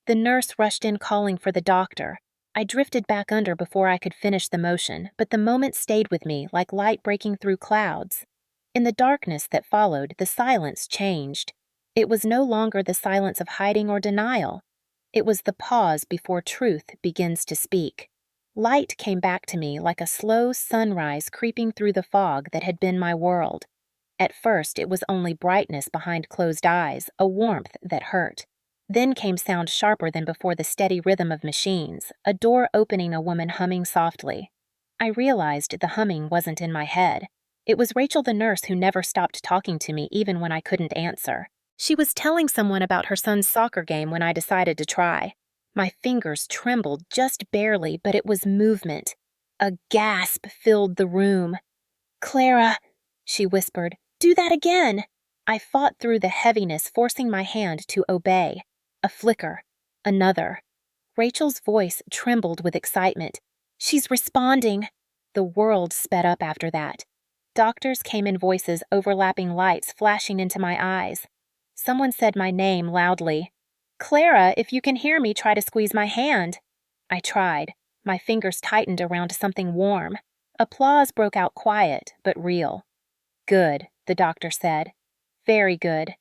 The nurse rushed in calling for the doctor. I drifted back under before I could finish the motion, but the moment stayed with me like light breaking through clouds. In the darkness that followed, the silence changed. It was no longer the silence of hiding or denial. It was the pause before truth begins to speak. Light came back to me like a slow sunrise creeping through the fog that had been my world. At first, it was only brightness behind closed eyes, a warmth that hurt. Then came sound sharper than before, the steady rhythm of machines, a door opening, a woman humming softly. I realized the humming wasn't in my head. It was Rachel, the nurse, who never stopped talking to me even when I couldn't answer. She was telling someone about her son's soccer game when I decided to try. My fingers trembled just barely, but it was movement. A gasp filled the room. "Clara," she whispered, "do that again." I fought through the heaviness, forcing my hand to obey. A flicker. Another. Rachel's voice trembled with excitement. "She's responding." The world sped up after that. Doctors came in, voices, overlapping lights flashing into my eyes. Someone said my name loudly. "Clara, if you can hear me, try to squeeze my hand." I tried. My fingers tightened around something warm. Applause broke out, quiet but real. "Good," the doctor said. "Very good."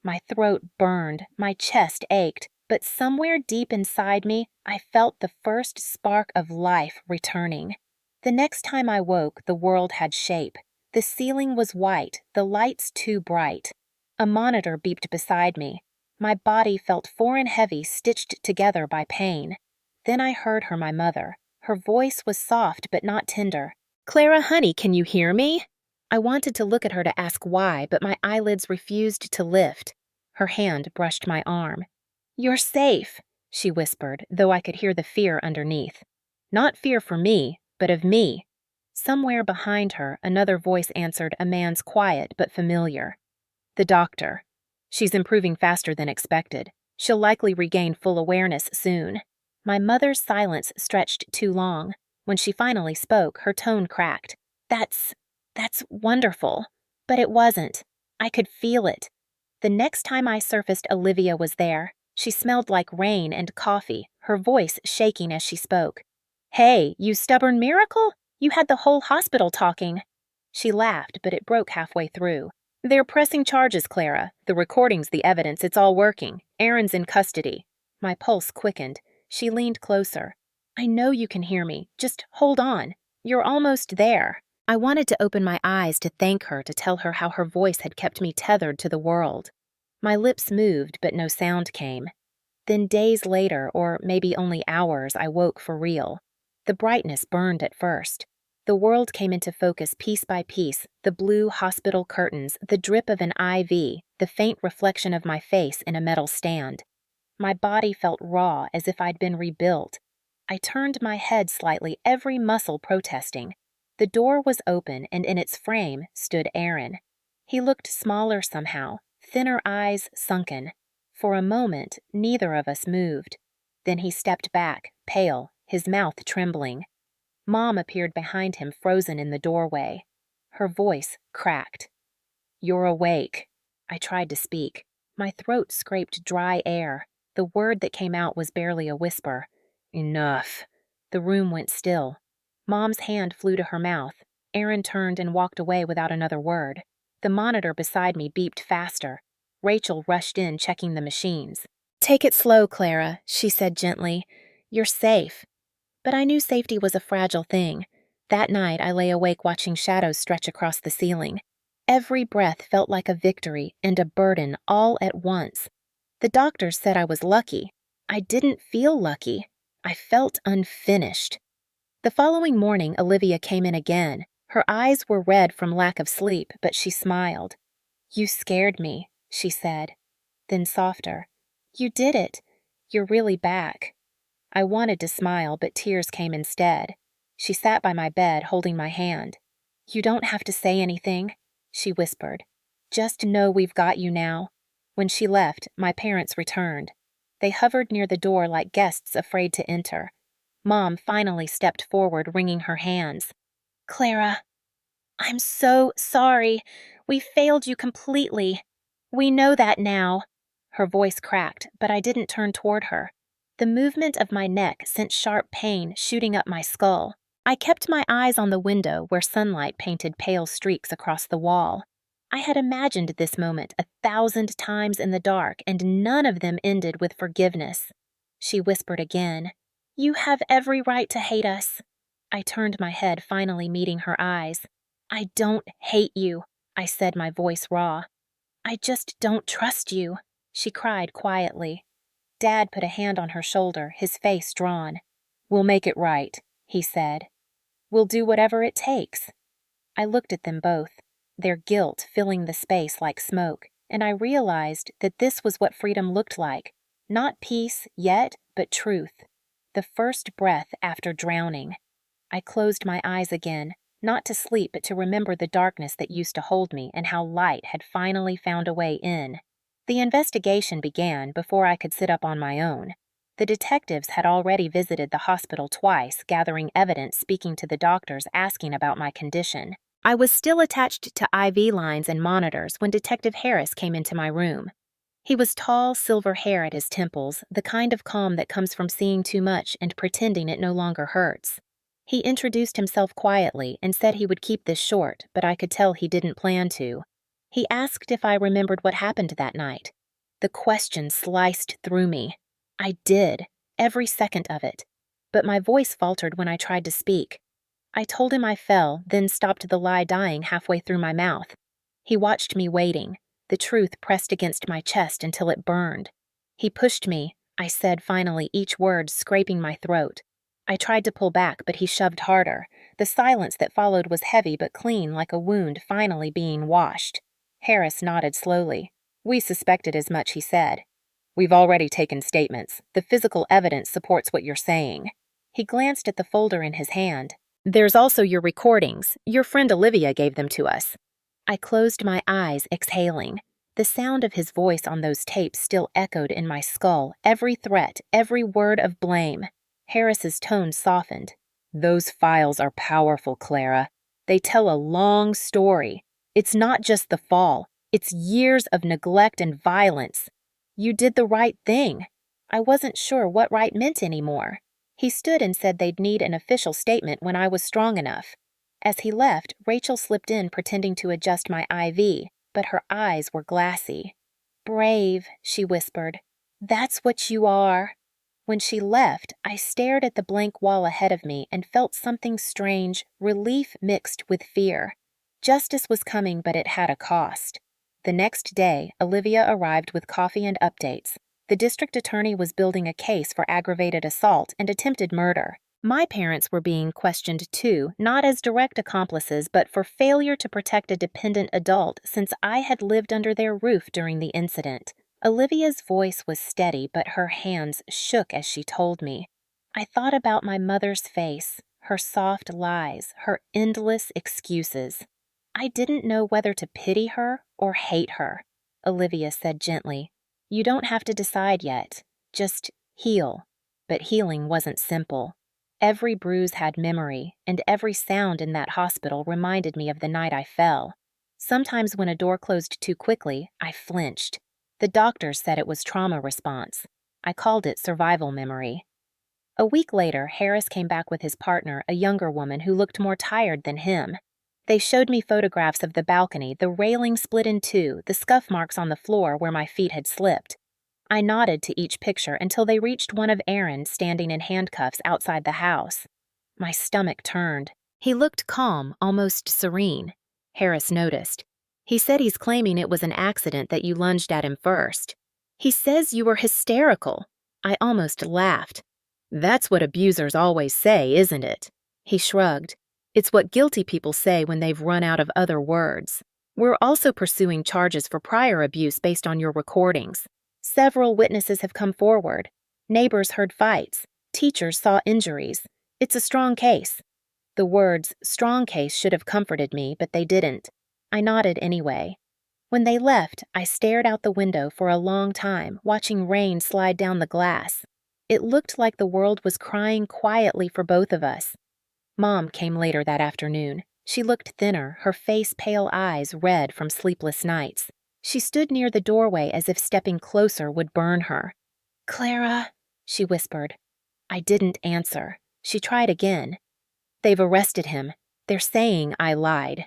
My throat burned, my chest ached, but somewhere deep inside me, I felt the first spark of life returning. The next time I woke, the world had shape. The ceiling was white, the lights too bright. A monitor beeped beside me. My body felt foreign heavy, stitched together by pain. Then I heard her, my mother. Her voice was soft but not tender. "Clara, honey, can you hear me?" I wanted to look at her to ask why, but my eyelids refused to lift. Her hand brushed my arm. "You're safe," she whispered, though I could hear the fear underneath. Not fear for me, but of me. Somewhere behind her, another voice answered, a man's quiet but familiar. "The doctor. She's improving faster than expected. She'll likely regain full awareness soon." My mother's silence stretched too long. When she finally spoke, her tone cracked. That's wonderful." But it wasn't. I could feel it. The next time I surfaced, Olivia was there. She smelled like rain and coffee, her voice shaking as she spoke. "Hey, you stubborn miracle! You had the whole hospital talking." She laughed, but it broke halfway through. "They're pressing charges, Clara. The recording's the evidence. It's all working. Aaron's in custody." My pulse quickened. She leaned closer. "I know you can hear me. Just hold on. You're almost there." I wanted to open my eyes to thank her, to tell her how her voice had kept me tethered to the world. My lips moved, but no sound came. Then days later, or maybe only hours, I woke for real. The brightness burned at first. The world came into focus piece by piece, the blue hospital curtains, the drip of an IV, the faint reflection of my face in a metal stand. My body felt raw, as if I'd been rebuilt. I turned my head slightly, every muscle protesting. The door was open, and in its frame stood Aaron. He looked smaller somehow, thinner eyes sunken. For a moment, neither of us moved. Then he stepped back, pale, his mouth trembling. Mom appeared behind him, frozen in the doorway. Her voice cracked. "You're awake." I tried to speak. My throat scraped dry air. The word that came out was barely a whisper. "Enough." The room went still. Mom's hand flew to her mouth. Aaron turned and walked away without another word. The monitor beside me beeped faster. Rachel rushed in, checking the machines. "Take it slow, Clara," she said gently. "You're safe." But I knew safety was a fragile thing. That night I lay awake watching shadows stretch across the ceiling. Every breath felt like a victory and a burden all at once. The doctors said I was lucky. I didn't feel lucky. I felt unfinished. The following morning, Olivia came in again. Her eyes were red from lack of sleep, but she smiled. "You scared me," she said. Then softer, "You did it. You're really back." I wanted to smile, but tears came instead. She sat by my bed, holding my hand. "You don't have to say anything," she whispered. "Just know we've got you now." When she left, my parents returned. They hovered near the door like guests afraid to enter. Mom finally stepped forward, wringing her hands. "Clara, I'm so sorry. We failed you completely. We know that now." Her voice cracked, but I didn't turn toward her. The movement of my neck sent sharp pain shooting up my skull. I kept my eyes on the window where sunlight painted pale streaks across the wall. I had imagined this moment 1,000 times in the dark, and none of them ended with forgiveness. She whispered again, "You have every right to hate us." I turned my head, finally meeting her eyes. "I don't hate you," I said, my voice raw. "I just don't trust you," she cried quietly. Dad put a hand on her shoulder, his face drawn. "We'll make it right," he said. "We'll do whatever it takes." I looked at them both, their guilt filling the space like smoke, and I realized that this was what freedom looked like. Not peace yet, but truth. The first breath after drowning. I closed my eyes again, not to sleep but to remember the darkness that used to hold me and how light had finally found a way in. The investigation began before I could sit up on my own. The detectives had already visited the hospital twice, gathering evidence, speaking to the doctors, asking about my condition. I was still attached to IV lines and monitors when Detective Harris came into my room. He was tall, silver hair at his temples, the kind of calm that comes from seeing too much and pretending it no longer hurts. He introduced himself quietly and said he would keep this short, but I could tell he didn't plan to. He asked if I remembered what happened that night. The question sliced through me. I did, every second of it, but my voice faltered when I tried to speak. I told him I fell, then stopped the lie dying halfway through my mouth. He watched me waiting, the truth pressed against my chest until it burned. He pushed me, I said finally, each word scraping my throat. I tried to pull back, but he shoved harder. The silence that followed was heavy but clean, like a wound finally being washed. Harris nodded slowly. "We suspected as much," he said. "We've already taken statements. The physical evidence supports what you're saying." He glanced at the folder in his hand. "There's also your recordings. Your friend Olivia gave them to us." I closed my eyes, exhaling. The sound of his voice on those tapes still echoed in my skull, every threat, every word of blame. Harris's tone softened. "Those files are powerful, Clara. They tell a long story. It's not just the fall. It's years of neglect and violence. You did the right thing." I wasn't sure what right meant anymore. He stood and said they'd need an official statement when I was strong enough. As he left, Rachel slipped in pretending to adjust my IV, but her eyes were glassy. "Brave," she whispered. "That's what you are." When she left, I stared at the blank wall ahead of me and felt something strange, relief mixed with fear. Justice was coming, but it had a cost. The next day, Olivia arrived with coffee and updates. The district attorney was building a case for aggravated assault and attempted murder. My parents were being questioned too, not as direct accomplices, but for failure to protect a dependent adult since I had lived under their roof during the incident. Olivia's voice was steady, but her hands shook as she told me. I thought about my mother's face, her soft lies, her endless excuses. I didn't know whether to pity her or hate her. Olivia said gently, "You don't have to decide yet. Just heal." But healing wasn't simple. Every bruise had memory, and every sound in that hospital reminded me of the night I fell. Sometimes when a door closed too quickly, I flinched. The doctors said it was trauma response. I called it survival memory. A week later, Harris came back with his partner, a younger woman who looked more tired than him. They showed me photographs of the balcony, the railing split in two, the scuff marks on the floor where my feet had slipped. I nodded to each picture until they reached one of Aaron standing in handcuffs outside the house. My stomach turned. He looked calm, almost serene. Harris noticed. He said he's claiming it was an accident that you lunged at him first. He says you were hysterical. I almost laughed. "That's what abusers always say, isn't it?" He shrugged. "It's what guilty people say when they've run out of other words. We're also pursuing charges for prior abuse based on your recordings. Several witnesses have come forward. Neighbors heard fights. Teachers saw injuries. It's a strong case." The words, strong case, should have comforted me, but they didn't. I nodded anyway. When they left, I stared out the window for a long time, watching rain slide down the glass. It looked like the world was crying quietly for both of us. Mom came later that afternoon. She looked thinner, her face pale eyes red from sleepless nights. She stood near the doorway as if stepping closer would burn her. "Clara," she whispered. I didn't answer. She tried again. "They've arrested him. They're saying I lied."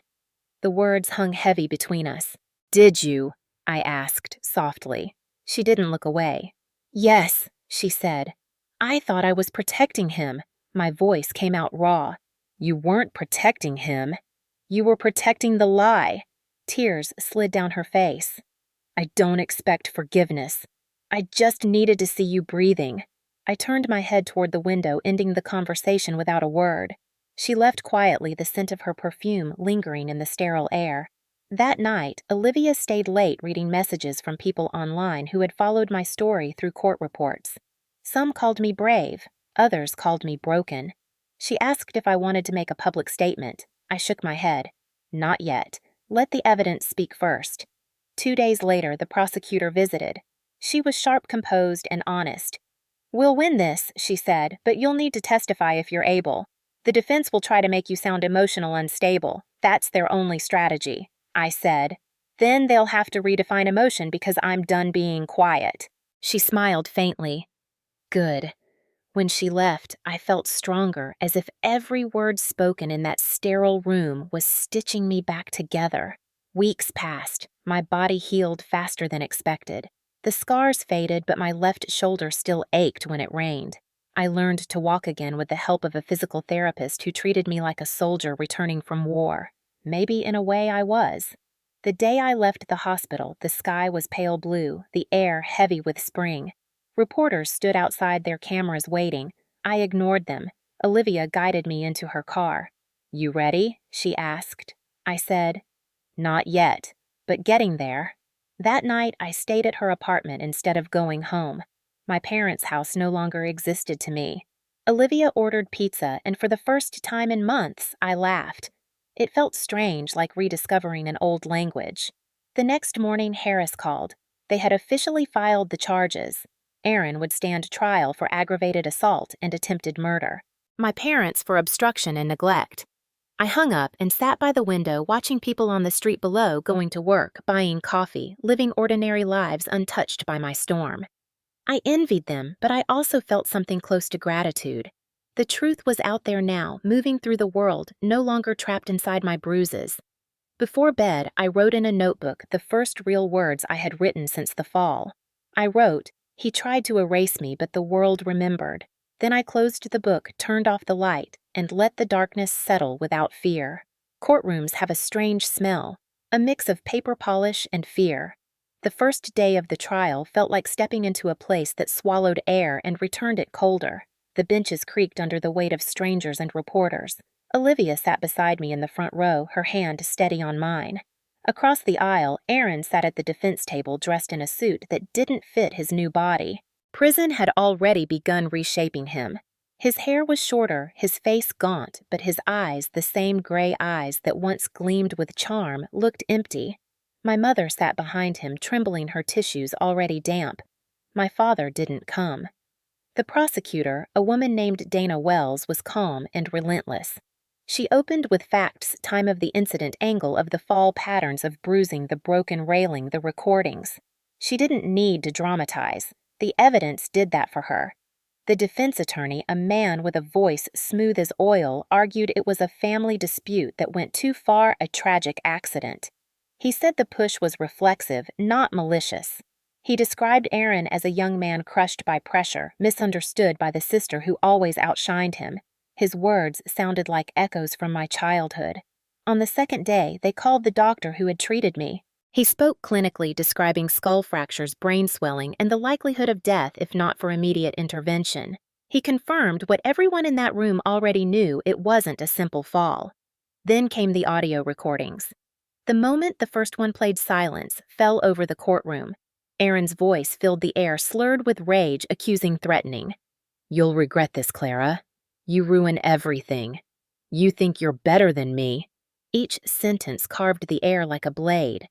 The words hung heavy between us. "Did you?" I asked softly. She didn't look away. "Yes," she said. "I thought I was protecting him." My voice came out raw. "You weren't protecting him. You were protecting the lie." Tears slid down her face. "I don't expect forgiveness. I just needed to see you breathing." I turned my head toward the window, ending the conversation without a word. She left quietly, the scent of her perfume lingering in the sterile air. That night, Olivia stayed late reading messages from people online who had followed my story through court reports. Some called me brave, others called me broken. She asked if I wanted to make a public statement. I shook my head. Not yet. Let the evidence speak first. 2 days later, the prosecutor visited. She was sharp, composed, and honest. "We'll win this," she said, "but you'll need to testify if you're able. The defense will try to make you sound emotional unstable. That's their only strategy." I said. "Then they'll have to redefine emotion because I'm done being quiet." She smiled faintly. Good. When she left, I felt stronger, as if every word spoken in that sterile room was stitching me back together. Weeks passed. My body healed faster than expected. The scars faded, but my left shoulder still ached when it rained. I learned to walk again with the help of a physical therapist who treated me like a soldier returning from war. Maybe in a way I was. The day I left the hospital, the sky was pale blue, the air heavy with spring. Reporters stood outside their cameras waiting. I ignored them. Olivia guided me into her car. "You ready?" she asked. I said, "Not yet, but getting there." That night, I stayed at her apartment instead of going home. My parents' house no longer existed to me. Olivia ordered pizza, and for the first time in months, I laughed. It felt strange, like rediscovering an old language. The next morning, Harris called. They had officially filed the charges. Aaron would stand trial for aggravated assault and attempted murder. My parents for obstruction and neglect. I hung up and sat by the window watching people on the street below going to work, buying coffee, living ordinary lives untouched by my storm. I envied them, but I also felt something close to gratitude. The truth was out there now, moving through the world, no longer trapped inside my bruises. Before bed, I wrote in a notebook the first real words I had written since the fall. I wrote, "He tried to erase me, but the world remembered." Then I closed the book, turned off the light, and let the darkness settle without fear. Courtrooms have a strange smell, a mix of paper polish and fear. The first day of the trial felt like stepping into a place that swallowed air and returned it colder. The benches creaked under the weight of strangers and reporters. Olivia sat beside me in the front row, her hand steady on mine. Across the aisle, Aaron sat at the defense table dressed in a suit that didn't fit his new body. Prison had already begun reshaping him. His hair was shorter, his face gaunt, but his eyes, the same gray eyes that once gleamed with charm, looked empty. My mother sat behind him, trembling, her tissues already damp. My father didn't come. The prosecutor, a woman named Dana Wells, was calm and relentless. She opened with facts, time of the incident, angle of the fall, patterns of bruising, the broken railing, the recordings. She didn't need to dramatize. The evidence did that for her. The defense attorney, a man with a voice smooth as oil, argued it was a family dispute that went too far, a tragic accident. He said the push was reflexive, not malicious. He described Aaron as a young man crushed by pressure, misunderstood by the sister who always outshined him. His words sounded like echoes from my childhood. On the second day, they called the doctor who had treated me. He spoke clinically, describing skull fractures, brain swelling, and the likelihood of death if not for immediate intervention. He confirmed what everyone in that room already knew: it wasn't a simple fall. Then came the audio recordings. The moment the first one played, silence fell over the courtroom. Aaron's voice filled the air, slurred with rage, accusing, threatening. "You'll regret this, Clara. You ruin everything." You think you're better than me. Each sentence carved the air like a blade.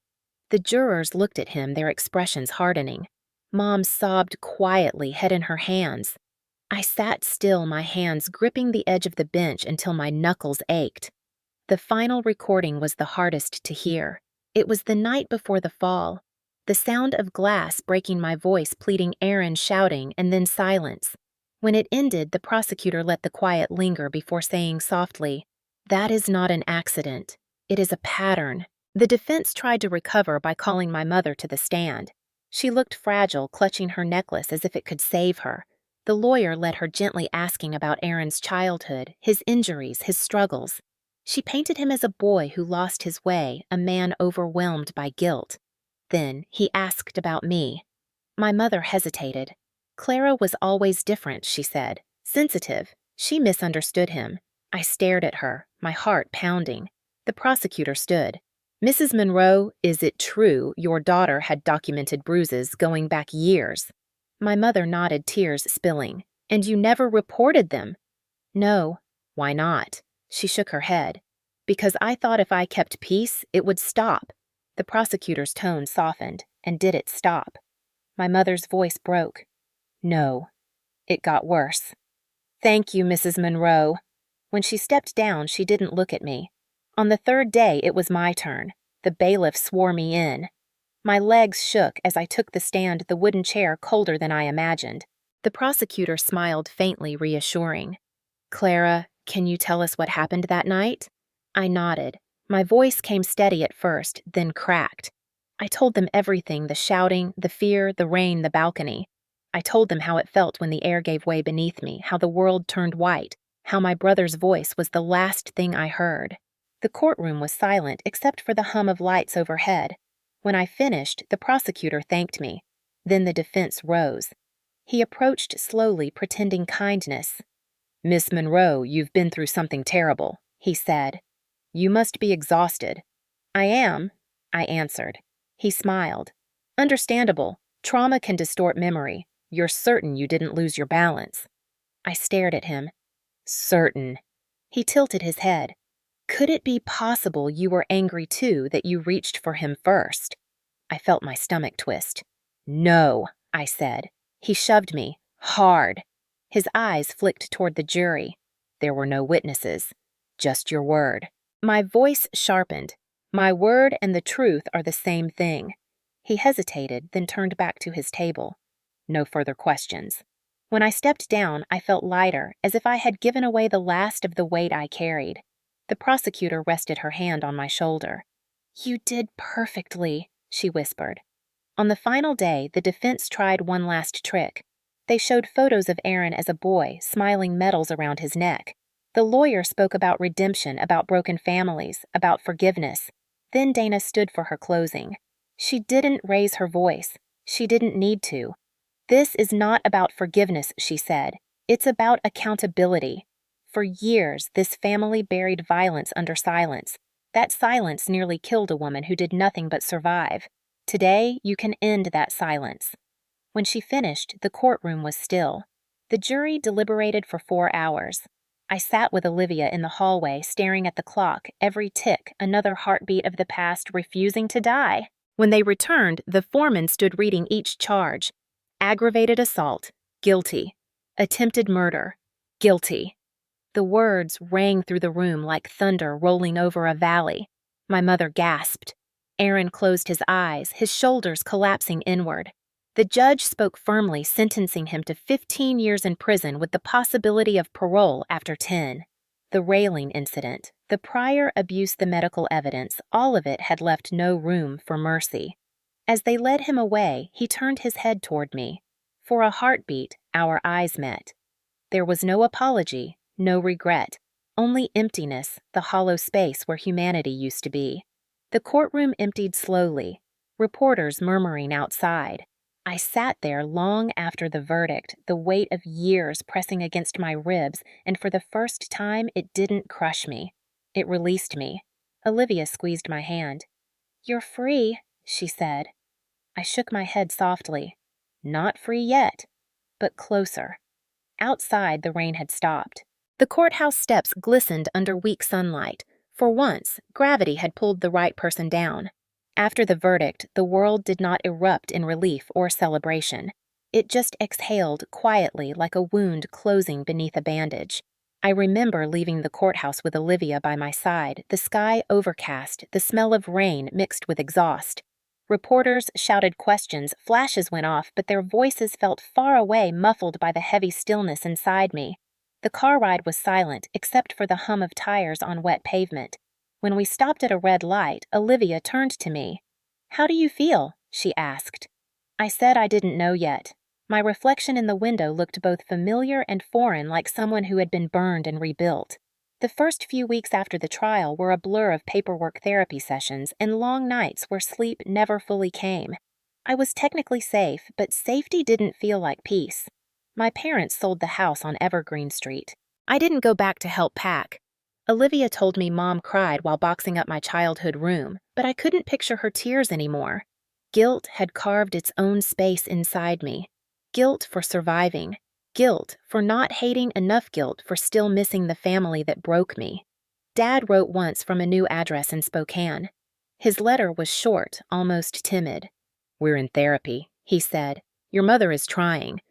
The jurors looked at him, their expressions hardening. Mom sobbed quietly, head in her hands. I sat still, my hands gripping the edge of the bench until my knuckles ached. The final recording was the hardest to hear. It was the night before the fall. The sound of glass breaking my voice, pleading Aaron, shouting, and then silence. When it ended, the prosecutor let the quiet linger before saying softly, "That is not an accident. It is a pattern." The defense tried to recover by calling my mother to the stand. She looked fragile, clutching her necklace as if it could save her. The lawyer led her, gently asking about Aaron's childhood, his injuries, his struggles. She painted him as a boy who lost his way, a man overwhelmed by guilt. Then he asked about me. My mother hesitated. Clara was always different, she said. Sensitive. She misunderstood him. I stared at her, my heart pounding. The prosecutor stood. "Mrs. Monroe, is it true your daughter had documented bruises going back years?" My mother nodded, tears spilling. "And you never reported them?" "No." "Why not?" She shook her head. "Because I thought if I kept peace, it would stop." The prosecutor's tone softened. And did it stop? My mother's voice broke. "No. It got worse." "Thank you, Mrs. Monroe." When she stepped down, she didn't look at me. On the third day, it was my turn. The bailiff swore me in. My legs shook as I took the stand, the wooden chair colder than I imagined. The prosecutor smiled faintly, reassuring. "Clara, can you tell us what happened that night?" I nodded. My voice came steady at first, then cracked. I told them everything, the shouting, the fear, the rain, the balcony. I told them how it felt when the air gave way beneath me, how the world turned white, how my brother's voice was the last thing I heard. The courtroom was silent except for the hum of lights overhead. When I finished, the prosecutor thanked me. Then the defense rose. He approached slowly, pretending kindness. "Miss Monroe, you've been through something terrible," he said. "You must be exhausted." "I am," I answered. He smiled. "Understandable. Trauma can distort memory. You're certain you didn't lose your balance?" I stared at him. "Certain." He tilted his head. "Could it be possible you were angry too, that you reached for him first?" I felt my stomach twist. "No," I said. He shoved me, hard. His eyes flicked toward the jury. "There were no witnesses. Just your word." My voice sharpened. "My word and the truth are the same thing." He hesitated, then turned back to his table. No further questions. When I stepped down, I felt lighter, as if I had given away the last of the weight I carried. The prosecutor rested her hand on my shoulder. "You did perfectly," she whispered. On the final day, the defense tried one last trick. They showed photos of Aaron as a boy, smiling medals around his neck. The lawyer spoke about redemption, about broken families, about forgiveness. Then Dana stood for her closing. She didn't raise her voice. She didn't need to. "This is not about forgiveness," she said. "It's about accountability. For years, this family buried violence under silence. That silence nearly killed a woman who did nothing but survive. Today, you can end that silence." When she finished, the courtroom was still. The jury deliberated for 4 hours. I sat with Olivia in the hallway, staring at the clock, every tick, another heartbeat of the past refusing to die. When they returned, the foreman stood reading each charge. Aggravated assault, guilty. Attempted murder, guilty. The words rang through the room like thunder rolling over a valley. My mother gasped. Aaron closed his eyes, his shoulders collapsing inward. The judge spoke firmly, sentencing him to 15 years in prison with the possibility of parole after 10. The railing incident, the prior abuse, the medical evidence, all of it had left no room for mercy. As they led him away, he turned his head toward me. For a heartbeat, our eyes met. There was no apology, no regret, only emptiness, the hollow space where humanity used to be. The courtroom emptied slowly, reporters murmuring outside. I sat there long after the verdict, the weight of years pressing against my ribs, and for the first time it didn't crush me. It released me. Olivia squeezed my hand. "You're free," she said. I shook my head softly. Not free yet, but closer. Outside, the rain had stopped. The courthouse steps glistened under weak sunlight. For once, gravity had pulled the right person down. After the verdict, the world did not erupt in relief or celebration. It just exhaled quietly like a wound closing beneath a bandage. I remember leaving the courthouse with Olivia by my side, the sky overcast, the smell of rain mixed with exhaust. Reporters shouted questions, flashes went off, but their voices felt far away, muffled by the heavy stillness inside me. The car ride was silent, except for the hum of tires on wet pavement. When we stopped at a red light, Olivia turned to me. "How do you feel?" she asked. I said I didn't know yet. My reflection in the window looked both familiar and foreign, like someone who had been burned and rebuilt. The first few weeks after the trial were a blur of paperwork therapy sessions and long nights where sleep never fully came. I was technically safe, but safety didn't feel like peace. My parents sold the house on Evergreen Street. I didn't go back to help pack. Olivia told me Mom cried while boxing up my childhood room, but I couldn't picture her tears anymore. Guilt had carved its own space inside me. Guilt for surviving. Guilt for not hating enough guilt for still missing the family that broke me. Dad wrote once from a new address in Spokane. His letter was short, almost timid. "We're in therapy," he said. "Your mother is trying.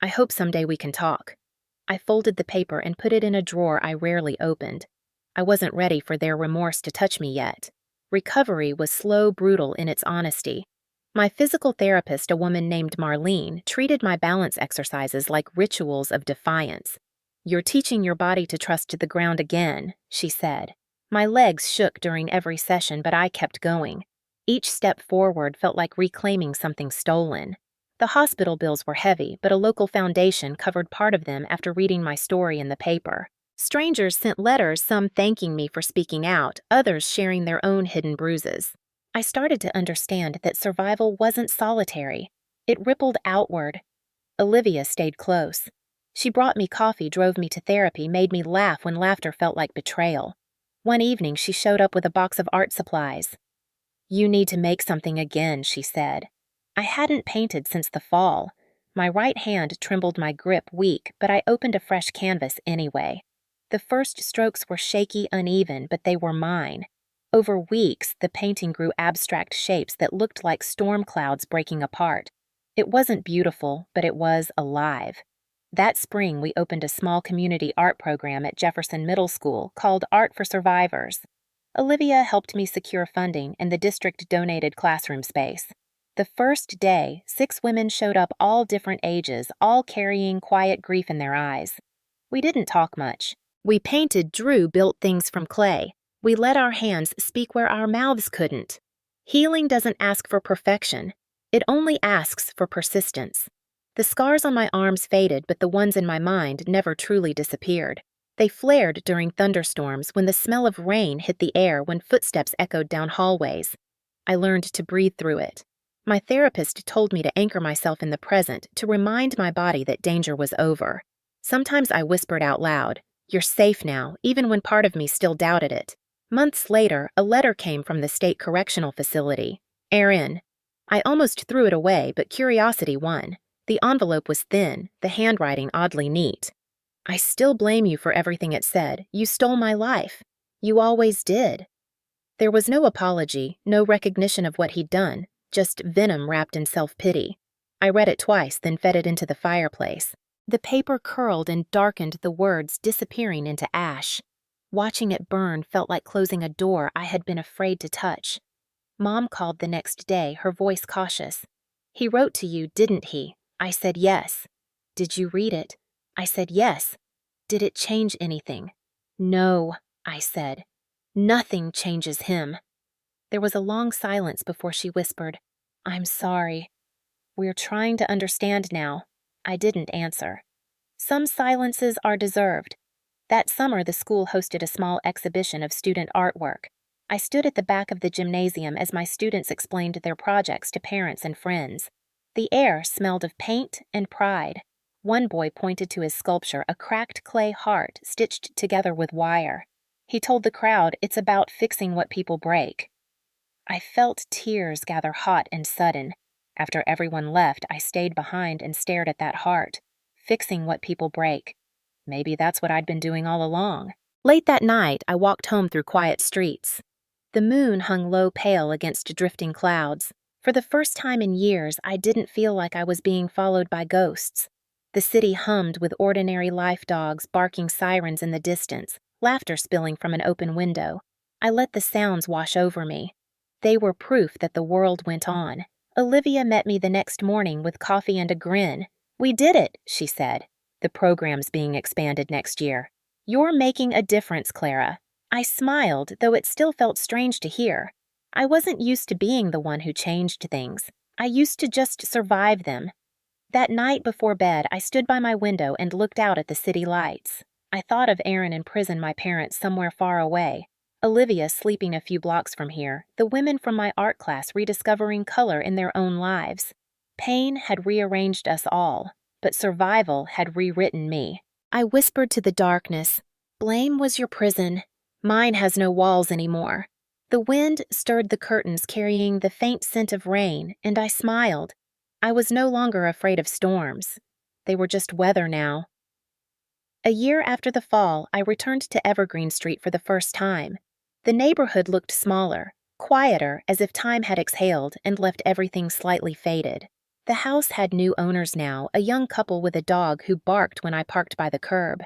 I hope someday we can talk." I folded the paper and put it in a drawer I rarely opened. I wasn't ready for their remorse to touch me yet. Recovery was slow, brutal in its honesty. My physical therapist, a woman named Marlene, treated my balance exercises like rituals of defiance. "You're teaching your body to trust the ground again," she said. My legs shook during every session, but I kept going. Each step forward felt like reclaiming something stolen. The hospital bills were heavy, but a local foundation covered part of them after reading my story in the paper. Strangers sent letters, some thanking me for speaking out, others sharing their own hidden bruises. I started to understand that survival wasn't solitary. It rippled outward. Olivia stayed close. She brought me coffee, drove me to therapy, made me laugh when laughter felt like betrayal. One evening, she showed up with a box of art supplies. "You need to make something again," she said. I hadn't painted since the fall. My right hand trembled, my grip weak, but I opened a fresh canvas anyway. The first strokes were shaky, uneven, but they were mine. Over weeks, the painting grew abstract shapes that looked like storm clouds breaking apart. It wasn't beautiful, but it was alive. That spring, we opened a small community art program at Jefferson Middle School called Art for Survivors. Olivia helped me secure funding, and the district donated classroom space. The first day, 6 women showed up, all different ages, all carrying quiet grief in their eyes. We didn't talk much. We painted, drew, built things from clay. We let our hands speak where our mouths couldn't. Healing doesn't ask for perfection. It only asks for persistence. The scars on my arms faded, but the ones in my mind never truly disappeared. They flared during thunderstorms, when the smell of rain hit the air, when footsteps echoed down hallways. I learned to breathe through it. My therapist told me to anchor myself in the present, to remind my body that danger was over. Sometimes I whispered out loud, "You're safe now," even when part of me still doubted it. Months later, a letter came from the state correctional facility. "Erin." I almost threw it away, but curiosity won. The envelope was thin, the handwriting oddly neat. "I still blame you for everything it said. You stole my life. You always did." There was no apology, no recognition of what he'd done, just venom wrapped in self-pity. I read it twice, then fed it into the fireplace. The paper curled and darkened, the words disappearing into ash. Watching it burn felt like closing a door I had been afraid to touch. Mom called the next day, her voice cautious. "He wrote to you, didn't he?" I said yes. "Did you read it?" I said yes. "Did it change anything?" "No," I said. "Nothing changes him." There was a long silence before she whispered, "I'm sorry. We're trying to understand now." I didn't answer. Some silences are deserved. That summer, the school hosted a small exhibition of student artwork. I stood at the back of the gymnasium as my students explained their projects to parents and friends. The air smelled of paint and pride. One boy pointed to his sculpture, a cracked clay heart stitched together with wire. He told the crowd, "It's about fixing what people break." I felt tears gather hot and sudden. After everyone left, I stayed behind and stared at that heart. Fixing what people break. Maybe that's what I'd been doing all along. Late that night, I walked home through quiet streets. The moon hung low pale against drifting clouds. For the first time in years, I didn't feel like I was being followed by ghosts. The city hummed with ordinary life dogs barking sirens in the distance, laughter spilling from an open window. I let the sounds wash over me. They were proof that the world went on. Olivia met me the next morning with coffee and a grin. "We did it," she said. "The program's being expanded next year." "You're making a difference, Clara." I smiled, though it still felt strange to hear. I wasn't used to being the one who changed things. I used to just survive them. That night before bed, I stood by my window and looked out at the city lights. I thought of Aaron in prison, my parents somewhere far away, Olivia sleeping a few blocks from here, the women from my art class rediscovering color in their own lives. Pain had rearranged us all, but survival had rewritten me. I whispered to the darkness, "Blame was your prison. Mine has no walls anymore." The wind stirred the curtains carrying the faint scent of rain, and I smiled. I was no longer afraid of storms. They were just weather now. A year after the fall, I returned to Evergreen Street for the first time. The neighborhood looked smaller, quieter, as if time had exhaled and left everything slightly faded. The house had new owners now, a young couple with a dog who barked when I parked by the curb.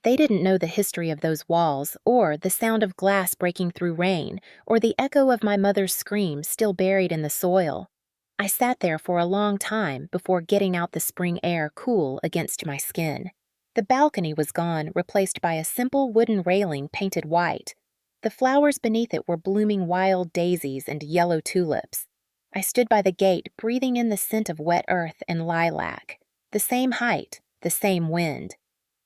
They didn't know the history of those walls, or the sound of glass breaking through rain, or the echo of my mother's scream still buried in the soil. I sat there for a long time before getting out the spring air cool against my skin. The balcony was gone, replaced by a simple wooden railing painted white. The flowers beneath it were blooming wild daisies and yellow tulips. I stood by the gate, breathing in the scent of wet earth and lilac. The same height, the same wind.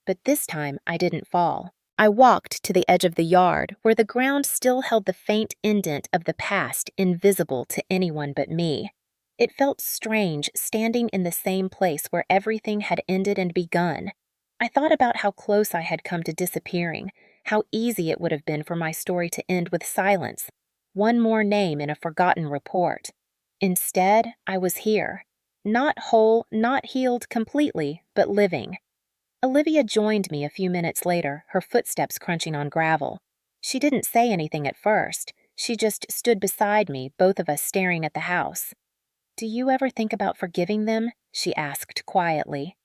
But this time I didn't fall. I walked to the edge of the yard, where the ground still held the faint indent of the past invisible to anyone but me. It felt strange standing in the same place where everything had ended and begun. I thought about how close I had come to disappearing, how easy it would have been for my story to end with silence, one more name in a forgotten report. Instead, I was here. Not whole, not healed completely, but living. Olivia joined me a few minutes later, her footsteps crunching on gravel. She didn't say anything at first. She just stood beside me, both of us staring at the house. "Do you ever think about forgiving them?" she asked quietly.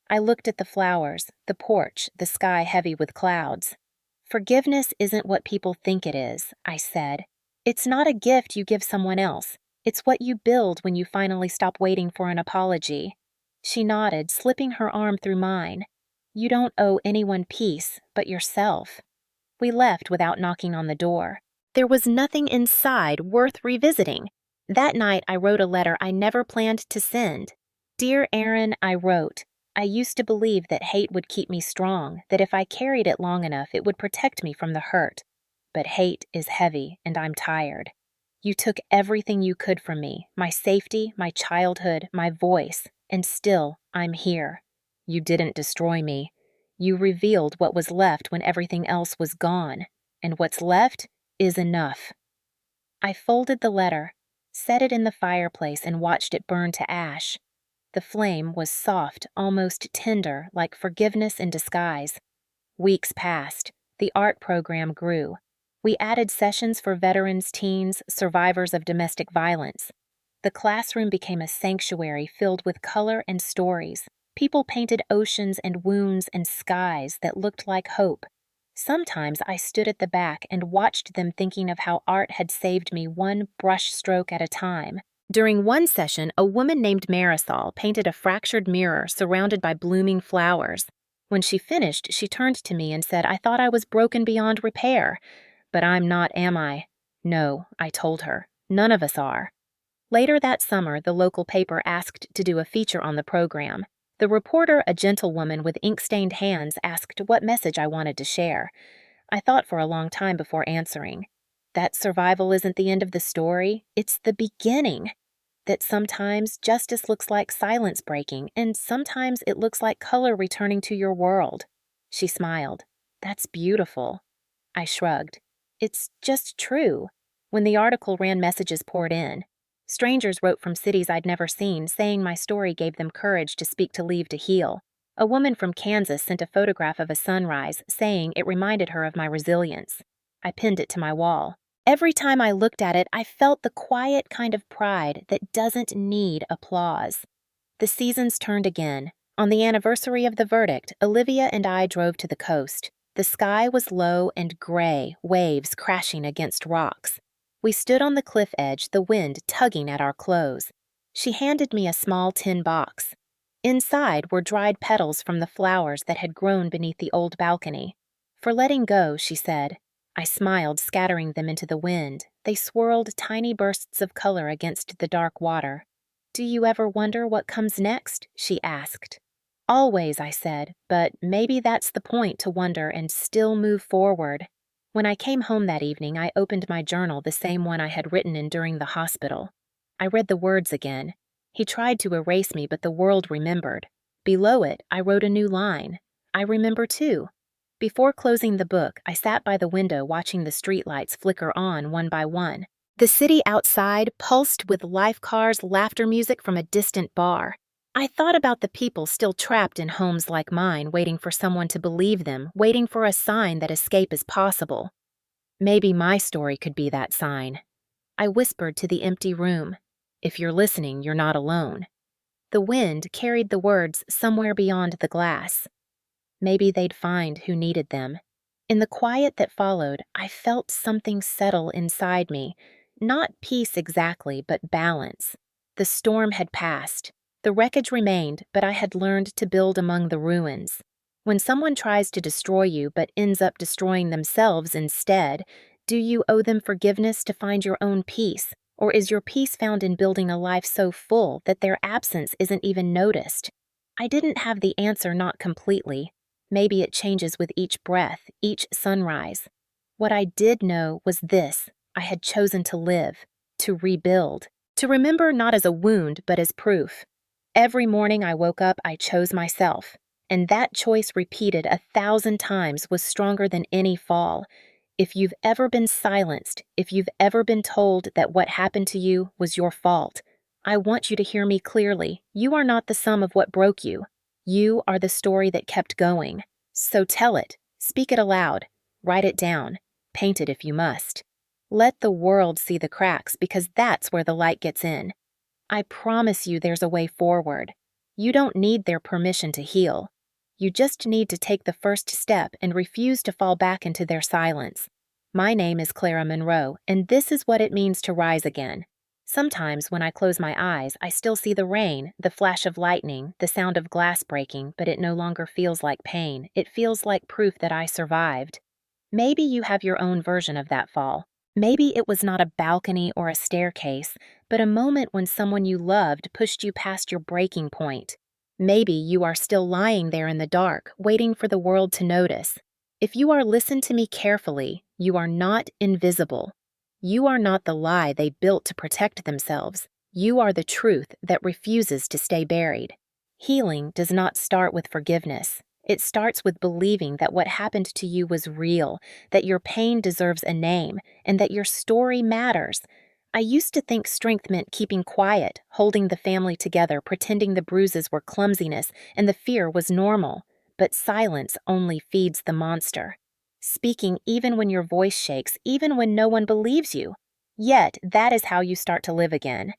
I looked at the flowers, the porch, the sky heavy with clouds. "Forgiveness isn't what people think it is," I said. "It's not a gift you give someone else. It's what you build when you finally stop waiting for an apology." She nodded, slipping her arm through mine. "You don't owe anyone peace but yourself." We left without knocking on the door. There was nothing inside worth revisiting. That night I wrote a letter I never planned to send. "Dear Aaron," I wrote, "I used to believe that hate would keep me strong, that if I carried it long enough it would protect me from the hurt. But hate is heavy and I'm tired. You took everything you could from me, my safety, my childhood, my voice, and still I'm here. You didn't destroy me. You revealed what was left when everything else was gone, and what's left is enough." I folded the letter, set it in the fireplace, and watched it burn to ash. The flame was soft, almost tender, like forgiveness in disguise. Weeks passed. The art program grew. We added sessions for veterans, teens, survivors of domestic violence. The classroom became a sanctuary filled with color and stories. People painted oceans and wounds and skies that looked like hope. Sometimes I stood at the back and watched them, thinking of how art had saved me one brush stroke at a time. During one session, a woman named Marisol painted a fractured mirror surrounded by blooming flowers. When she finished, she turned to me and said, "I thought I was broken beyond repair. But I'm not, am I?" "No," I told her. "None of us are." Later that summer, the local paper asked to do a feature on the program. The reporter, a gentlewoman with ink-stained hands, asked what message I wanted to share. I thought for a long time before answering. That survival isn't the end of the story, it's the beginning. That sometimes justice looks like silence breaking, and sometimes it looks like color returning to your world. She smiled. "That's beautiful." I shrugged. "It's just true." When the article ran, messages poured in. Strangers wrote from cities I'd never seen, saying my story gave them courage to speak to Leave to Heal. A woman from Kansas sent a photograph of a sunrise, saying it reminded her of my resilience. I pinned it to my wall. Every time I looked at it, I felt the quiet kind of pride that doesn't need applause. The seasons turned again. On the anniversary of the verdict, Olivia and I drove to the coast. The sky was low and gray, waves crashing against rocks. We stood on the cliff edge, the wind tugging at our clothes. She handed me a small tin box. Inside were dried petals from the flowers that had grown beneath the old balcony. "For letting go," she said. I smiled, scattering them into the wind. They swirled tiny bursts of color against the dark water. "Do you ever wonder what comes next?" she asked. "Always," I said, "but maybe that's the point, to wonder and still move forward." When I came home that evening, I opened my journal, the same one I had written in during the hospital. I read the words again. He tried to erase me, but the world remembered. Below it, I wrote a new line. "I remember too." Before closing the book, I sat by the window watching the streetlights flicker on one by one. The city outside pulsed with life cars, laughter music from a distant bar. I thought about the people still trapped in homes like mine, waiting for someone to believe them, waiting for a sign that escape is possible. Maybe my story could be that sign. I whispered to the empty room. "If you're listening, you're not alone." The wind carried the words somewhere beyond the glass. Maybe they'd find who needed them. In the quiet that followed, I felt something settle inside me. Not peace exactly, but balance. The storm had passed. The wreckage remained, but I had learned to build among the ruins. When someone tries to destroy you but ends up destroying themselves instead, do you owe them forgiveness to find your own peace? Or is your peace found in building a life so full that their absence isn't even noticed? I didn't have the answer, not completely. Maybe it changes with each breath, each sunrise. What I did know was this: I had chosen to live, to rebuild, to remember not as a wound but as proof. Every morning I woke up, I chose myself, and that choice repeated 1,000 times was stronger than any fall. If you've ever been silenced, if you've ever been told that what happened to you was your fault, I want you to hear me clearly. You are not the sum of what broke you. You are the story that kept going. So tell it, speak it aloud, write it down, paint it if you must. Let the world see the cracks, because that's where the light gets in. I promise you there's a way forward. You don't need their permission to heal. You just need to take the first step and refuse to fall back into their silence. My name is Clara Monroe, and this is what it means to rise again. Sometimes when I close my eyes, I still see the rain, the flash of lightning, the sound of glass breaking, but it no longer feels like pain. It feels like proof that I survived. Maybe you have your own version of that fall. Maybe it was not a balcony or a staircase, but a moment when someone you loved pushed you past your breaking point. Maybe you are still lying there in the dark, waiting for the world to notice. If you are listened to me carefully, you are not invisible. You are not the lie they built to protect themselves. You are the truth that refuses to stay buried. Healing does not start with forgiveness. It starts with believing that what happened to you was real, that your pain deserves a name, and that your story matters. I used to think strength meant keeping quiet, holding the family together, pretending the bruises were clumsiness and the fear was normal. But silence only feeds the monster. Speaking even when your voice shakes, even when no one believes you. Yet, that is how you start to live again.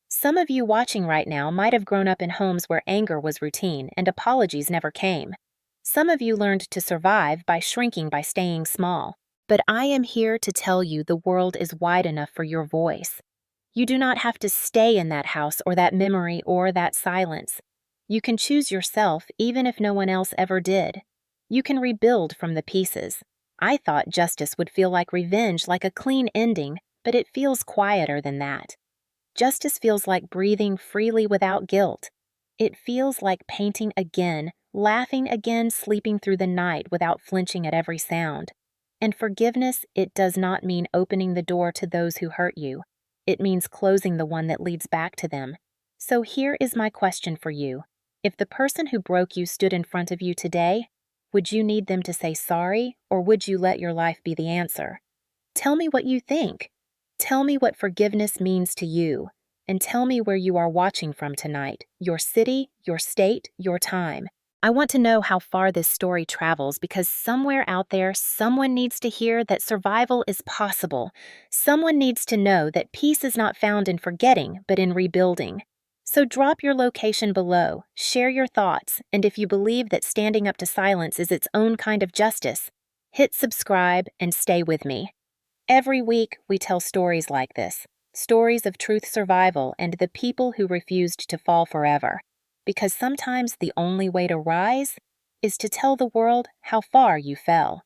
Some of you watching right now might have grown up in homes where anger was routine and apologies never came. Some of you learned to survive by shrinking, by staying small. But I am here to tell you the world is wide enough for your voice. You do not have to stay in that house or that memory or that silence. You can choose yourself even if no one else ever did. You can rebuild from the pieces. I thought justice would feel like revenge, like a clean ending, but it feels quieter than that. Justice feels like breathing freely without guilt. It feels like painting again, laughing again, sleeping through the night without flinching at every sound. And forgiveness, it does not mean opening the door to those who hurt you. It means closing the one that leads back to them. So here is my question for you. If the person who broke you stood in front of you today, would you need them to say sorry, or would you let your life be the answer? Tell me what you think. Tell me what forgiveness means to you, and tell me where you are watching from tonight, your city, your state, your time. I want to know how far this story travels because somewhere out there, someone needs to hear that survival is possible. Someone needs to know that peace is not found in forgetting, but in rebuilding. So drop your location below, share your thoughts, and if you believe that standing up to silence is its own kind of justice, hit subscribe and stay with me. Every week, we tell stories like this, stories of truth survival and the people who refused to fall forever. Because sometimes the only way to rise is to tell the world how far you fell.